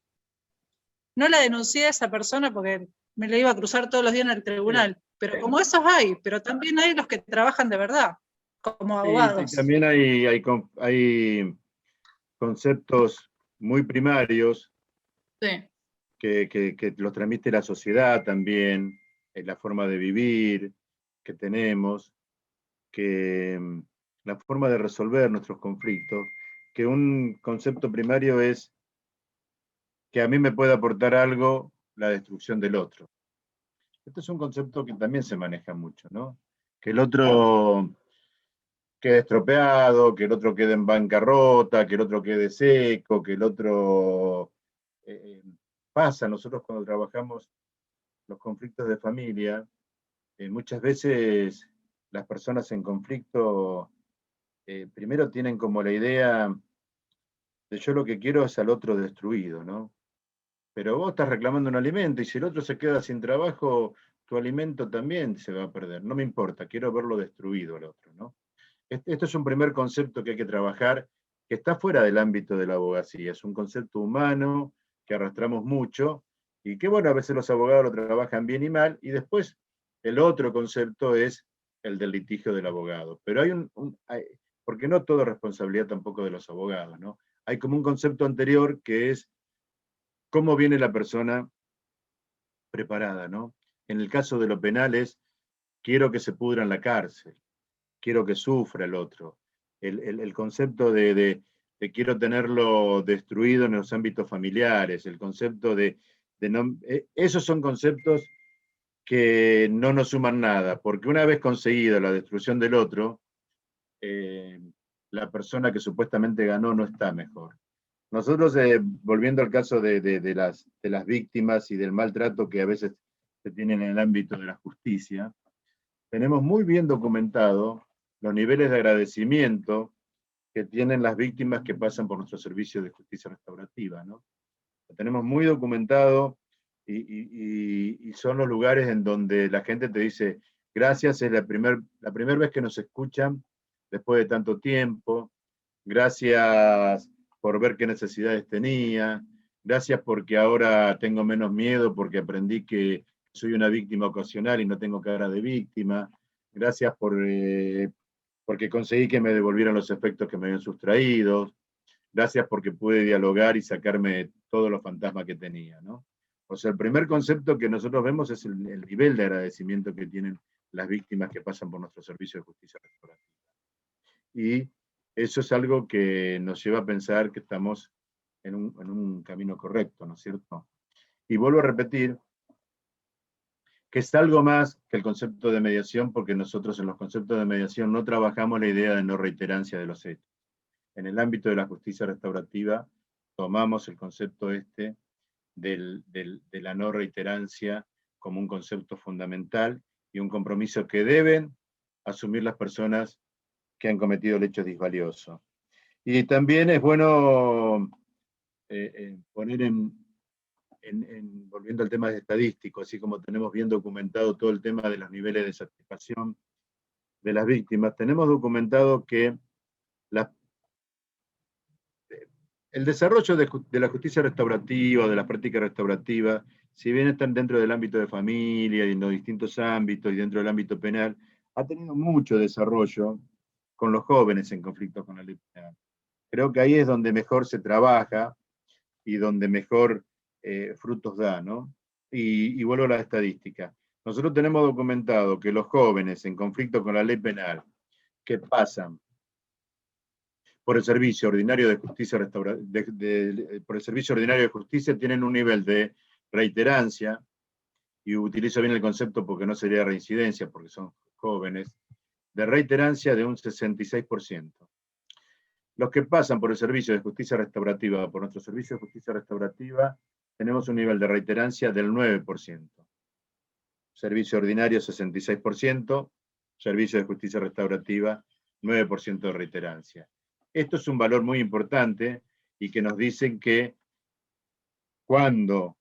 no la denuncié a esa persona porque me la iba a cruzar todos los días en el tribunal, pero como esos hay, pero también hay los que trabajan de verdad, como abogados. sí, también hay conceptos muy primarios Sí. que los transmite la sociedad también, la forma de vivir que tenemos, la forma de resolver nuestros conflictos, que un concepto primario es que a mí me puede aportar algo la destrucción del otro. Este es un concepto que también se maneja mucho, ¿no? Que el otro quede estropeado, que el otro quede en bancarrota, que el otro quede seco, que el otro... pasa, nosotros cuando trabajamos los conflictos de familia, muchas veces las personas en conflicto primero tienen como la idea de yo lo que quiero es al otro destruido, ¿no? Pero vos estás reclamando un alimento y si el otro se queda sin trabajo, tu alimento también se va a perder. No me importa, quiero verlo destruido al otro, ¿no? Esto es un primer concepto que hay que trabajar, que está fuera del ámbito de la abogacía. Es un concepto humano que arrastramos mucho y que, bueno, a veces los abogados lo trabajan bien y mal. Y después el otro concepto es el del litigio del abogado. Pero porque no todo es responsabilidad tampoco de los abogados, ¿no? Hay como un concepto anterior que es cómo viene la persona preparada, ¿no? En el caso de lo penal es, quiero que se pudra en la cárcel, quiero que sufra el otro. El concepto de quiero tenerlo destruido en los ámbitos familiares, el concepto de no... Esos son conceptos que no nos suman nada, porque una vez conseguido la destrucción del otro, la persona que supuestamente ganó no está mejor. Nosotros, volviendo al caso de las víctimas y del maltrato que a veces se tiene en el ámbito de la justicia, tenemos muy bien documentado los niveles de agradecimiento que tienen las víctimas que pasan por nuestro servicio de justicia restaurativa, ¿no? Lo tenemos muy documentado y son los lugares en donde la gente te dice, gracias, es la primera vez que nos escuchan después de tanto tiempo, gracias por ver qué necesidades tenía, gracias porque ahora tengo menos miedo porque aprendí que soy una víctima ocasional y no tengo cara de víctima, gracias porque conseguí que me devolvieran los efectos que me habían sustraído, gracias porque pude dialogar y sacarme todos los fantasmas que tenía, ¿no? O sea, el primer concepto que nosotros vemos es el nivel de agradecimiento que tienen las víctimas que pasan por nuestro servicio de justicia restaurativa. Y eso es algo que nos lleva a pensar que estamos en un camino correcto, ¿no es cierto? Y vuelvo a repetir que es algo más que el concepto de mediación, porque nosotros en los conceptos de mediación no trabajamos la idea de no reiterancia de los hechos. En el ámbito de la justicia restaurativa tomamos el concepto de la no reiterancia como un concepto fundamental y un compromiso que deben asumir las personas que han cometido el hecho disvalioso. Y también es bueno poner volviendo al tema estadístico, así como tenemos bien documentado todo el tema de los niveles de satisfacción de las víctimas, tenemos documentado que el desarrollo de la justicia restaurativa, de la práctica restaurativa, si bien están dentro del ámbito de familia y en los distintos ámbitos y dentro del ámbito penal, ha tenido mucho desarrollo con los jóvenes en conflicto con la ley penal. Creo que ahí es donde mejor se trabaja y donde mejor frutos da, ¿no? Y vuelvo a la estadística. Nosotros tenemos documentado que los jóvenes en conflicto con la ley penal que pasan por el servicio ordinario de justicia por el servicio ordinario de justicia tienen un nivel de reiterancia, y utilizo bien el concepto porque no sería reincidencia, porque son jóvenes, de reiterancia de un 66%. Los que pasan por el servicio de justicia restaurativa, por nuestro servicio de justicia restaurativa, tenemos un nivel de reiterancia del 9%. Servicio ordinario 66%, servicio de justicia restaurativa 9% de reiterancia. Esto es un valor muy importante y que nos dicen que cuando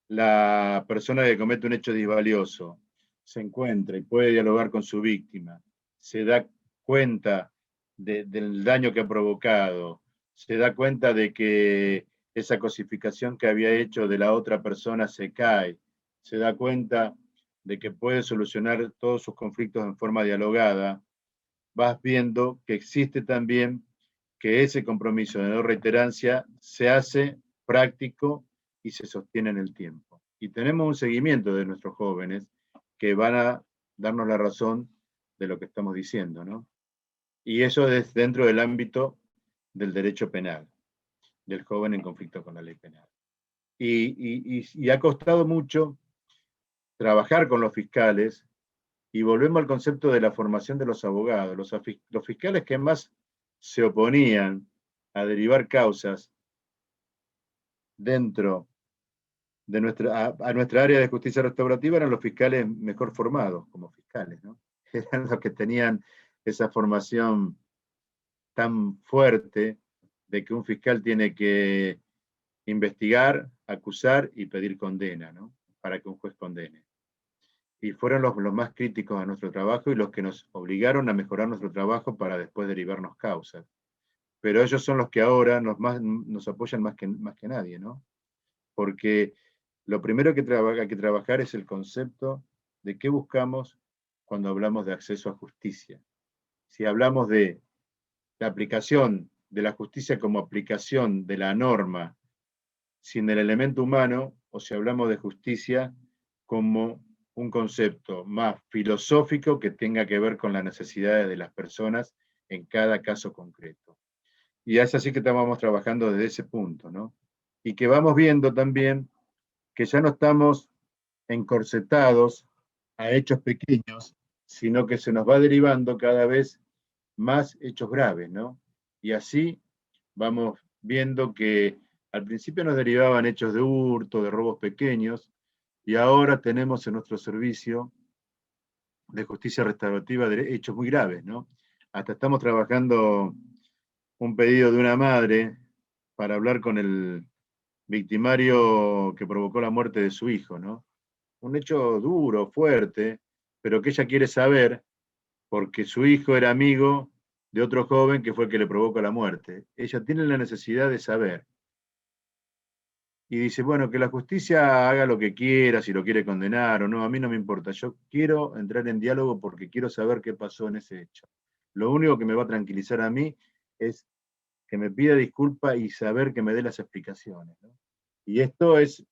la persona que comete un hecho disvalioso se encuentra y puede dialogar con su víctima, se da cuenta del daño que ha provocado, se da cuenta de que esa cosificación que había hecho de la otra persona se cae, se da cuenta de que puede solucionar todos sus conflictos en forma dialogada, vas viendo que existe también que ese compromiso de no reiterancia se hace práctico y se sostiene en el tiempo. Y tenemos un seguimiento de nuestros jóvenes que van a darnos la razón de lo que estamos diciendo, ¿no? Y eso es dentro del ámbito del derecho penal, del joven en conflicto con la ley penal. Y ha costado mucho trabajar con los fiscales, y volvemos al concepto de la formación de los abogados. Los fiscales que más se oponían a derivar causas dentro de nuestra área de justicia restaurativa eran los fiscales mejor formados como fiscales, ¿no? Eran los que tenían esa formación tan fuerte de que un fiscal tiene que investigar, acusar y pedir condena, ¿no? Para que un juez condene. Y fueron los más críticos a nuestro trabajo y los que nos obligaron a mejorar nuestro trabajo para después derivarnos causas. Pero ellos son los que ahora nos apoyan más que nadie, ¿no? Porque lo primero que hay que trabajar es el concepto de qué buscamos cuando hablamos de acceso a justicia. Si hablamos de la aplicación de la justicia como aplicación de la norma sin el elemento humano, o si hablamos de justicia como un concepto más filosófico que tenga que ver con las necesidades de las personas en cada caso concreto. Y es así que estamos trabajando desde ese punto, ¿no? Y que vamos viendo también que ya no estamos encorsetados a hechos pequeños, sino que se nos va derivando cada vez más hechos graves, ¿no? Y así vamos viendo que al principio nos derivaban hechos de hurto, de robos pequeños, y ahora tenemos en nuestro servicio de justicia restaurativa hechos muy graves, ¿no? Hasta estamos trabajando un pedido de una madre para hablar con el victimario que provocó la muerte de su hijo, ¿no? Un hecho duro, fuerte, pero que ella quiere saber porque su hijo era amigo de otro joven que fue el que le provocó la muerte. Ella tiene la necesidad de saber. Y dice, bueno, que la justicia haga lo que quiera, si lo quiere condenar o no, a mí no me importa. Yo quiero entrar en diálogo porque quiero saber qué pasó en ese hecho. Lo único que me va a tranquilizar a mí es que me pida disculpas y saber que me dé las explicaciones, ¿no? Y esto es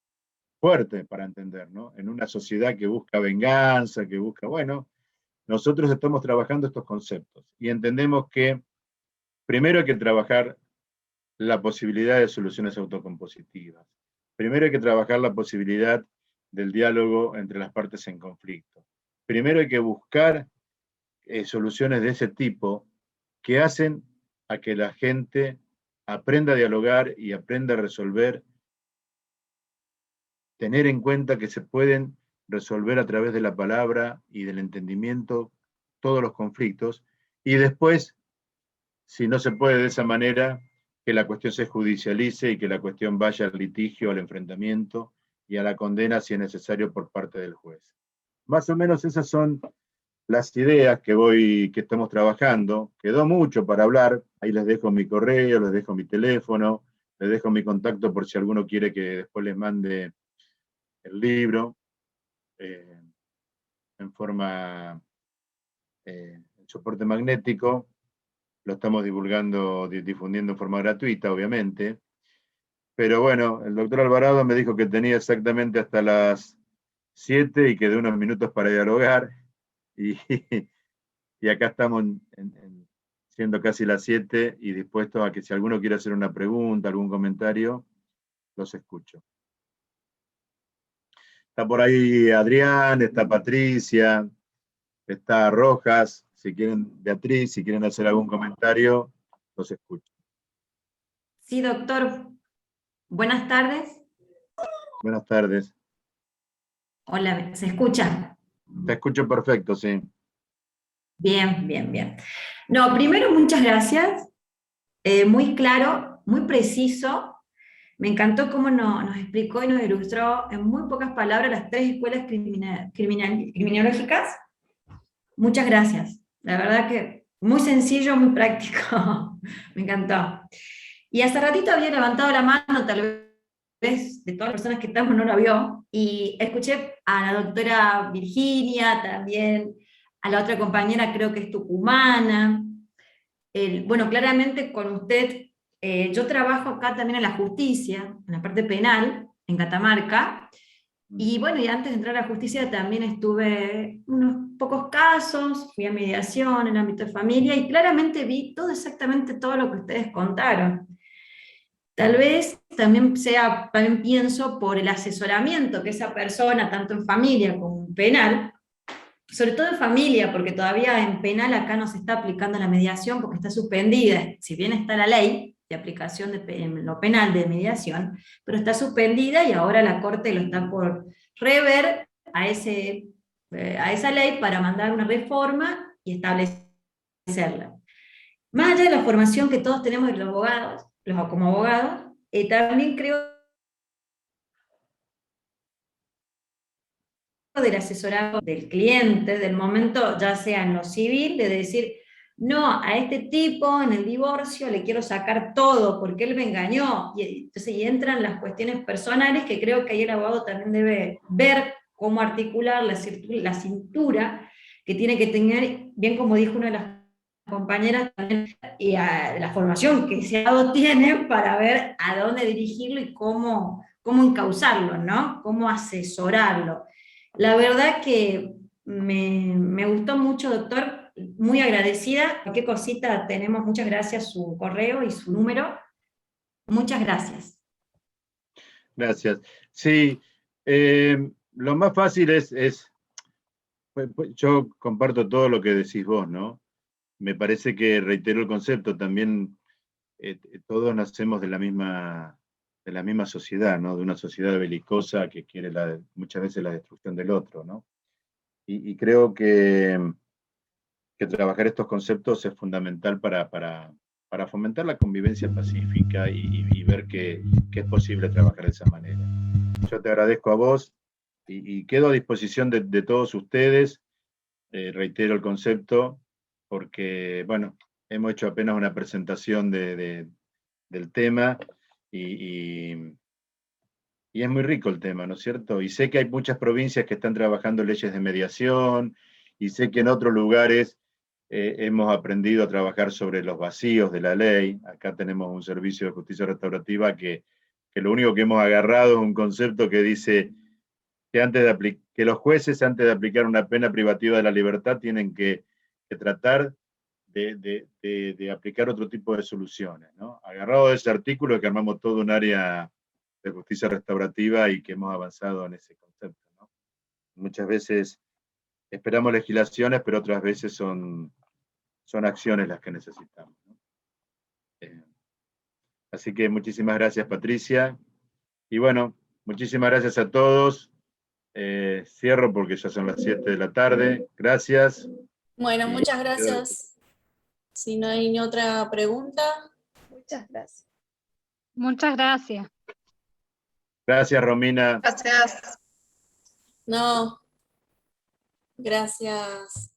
fuerte para entender, ¿no? En una sociedad que busca venganza, que busca, bueno, nosotros estamos trabajando estos conceptos y entendemos que primero hay que trabajar la posibilidad de soluciones autocompositivas. Primero hay que trabajar la posibilidad del diálogo entre las partes en conflicto. Primero hay que buscar soluciones de ese tipo que hacen a que la gente aprenda a dialogar y aprenda a resolver, tener en cuenta que se pueden resolver a través de la palabra y del entendimiento todos los conflictos, y después, si no se puede de esa manera, que la cuestión se judicialice y que la cuestión vaya al litigio, al enfrentamiento y a la condena si es necesario por parte del juez. Más o menos esas son las ideas que estamos trabajando. Quedó mucho para hablar, ahí les dejo mi correo, les dejo mi teléfono, les dejo mi contacto por si alguno quiere que después les mande el libro en forma en soporte magnético. Lo estamos difundiendo en forma gratuita, obviamente. Pero bueno, el doctor Alvarado me dijo que tenía exactamente hasta las 7 y que de unos minutos para dialogar. Y acá estamos siendo casi las 7 y dispuestos a que si alguno quiere hacer una pregunta, algún comentario, los escucho. Está por ahí Adrián, está Patricia, está Rojas, si quieren, Beatriz, si quieren hacer algún comentario, los escucho. Sí, doctor. Buenas tardes. Buenas tardes. Hola, ¿se escucha? Te escucho perfecto, sí. Bien, bien, bien. No, primero, muchas gracias. Muy claro, muy preciso. Me encantó cómo nos explicó y nos ilustró en muy pocas palabras las 3 escuelas criminológicas. Muchas gracias. La verdad que muy sencillo, muy práctico. Me encantó. Y hace ratito había levantado la mano, tal vez de todas las personas que estamos no la vio, y escuché a la doctora Virginia, también a la otra compañera, creo que es tucumana. Bueno, claramente con usted, yo trabajo acá también en la justicia, en la parte penal, en Catamarca, y bueno, y antes de entrar a la justicia también estuve unos pocos casos, fui a mediación en el ámbito de familia, y claramente vi exactamente todo lo que ustedes contaron. Tal vez también pienso por el asesoramiento que esa persona, tanto en familia como en penal, sobre todo en familia, porque todavía en penal acá no se está aplicando la mediación porque está suspendida, si bien está la ley de aplicación en lo penal de mediación, pero está suspendida y ahora la Corte lo está por rever a esa ley para mandar una reforma y establecerla. Más allá de la formación que todos tenemos de los abogados, como abogados, también creo del asesorado del cliente, del momento, ya sea en lo civil, de decir, no, a este tipo en el divorcio le quiero sacar todo porque él me engañó. Y entonces y entran las cuestiones personales que creo que ahí el abogado también debe ver cómo articular la cintura que tiene que tener, bien como dijo una de las compañeras también, y a la formación que ese abogado tiene para ver a dónde dirigirlo y cómo encauzarlo, ¿no? Cómo asesorarlo. La verdad que me gustó mucho, doctor, muy agradecida. Cualquier cosita tenemos, muchas gracias, su correo y su número. Muchas gracias. Gracias. Sí, lo más fácil es Yo comparto todo lo que decís vos, ¿no? Me parece que, reitero el concepto, también todos nacemos de la misma sociedad, ¿no? De una sociedad belicosa que quiere muchas veces la destrucción del otro, ¿no? Y creo que trabajar estos conceptos es fundamental para fomentar la convivencia pacífica y ver que es posible trabajar de esa manera. Yo te agradezco a vos y quedo a disposición de todos ustedes. Reitero el concepto porque, bueno, hemos hecho apenas una presentación del tema y es muy rico el tema, ¿no es cierto? Y sé que hay muchas provincias que están trabajando leyes de mediación y sé que en otros lugares hemos aprendido a trabajar sobre los vacíos de la ley. Acá tenemos un servicio de justicia restaurativa que lo único que hemos agarrado es un concepto que dice que los jueces, antes de aplicar una pena privativa de la libertad, tienen que tratar de aplicar otro tipo de soluciones, ¿no? Agarrado de ese artículo que armamos todo un área de justicia restaurativa y que hemos avanzado en ese concepto, ¿no? Muchas veces esperamos legislaciones, pero otras veces son acciones las que necesitamos, ¿no? Así que muchísimas gracias, Patricia. Y bueno, muchísimas gracias a todos. Cierro porque ya son las 7 de la tarde. Gracias. Bueno, muchas gracias. Si no hay ni otra pregunta. Muchas gracias. Muchas gracias. Gracias, Romina. Gracias. No. Gracias.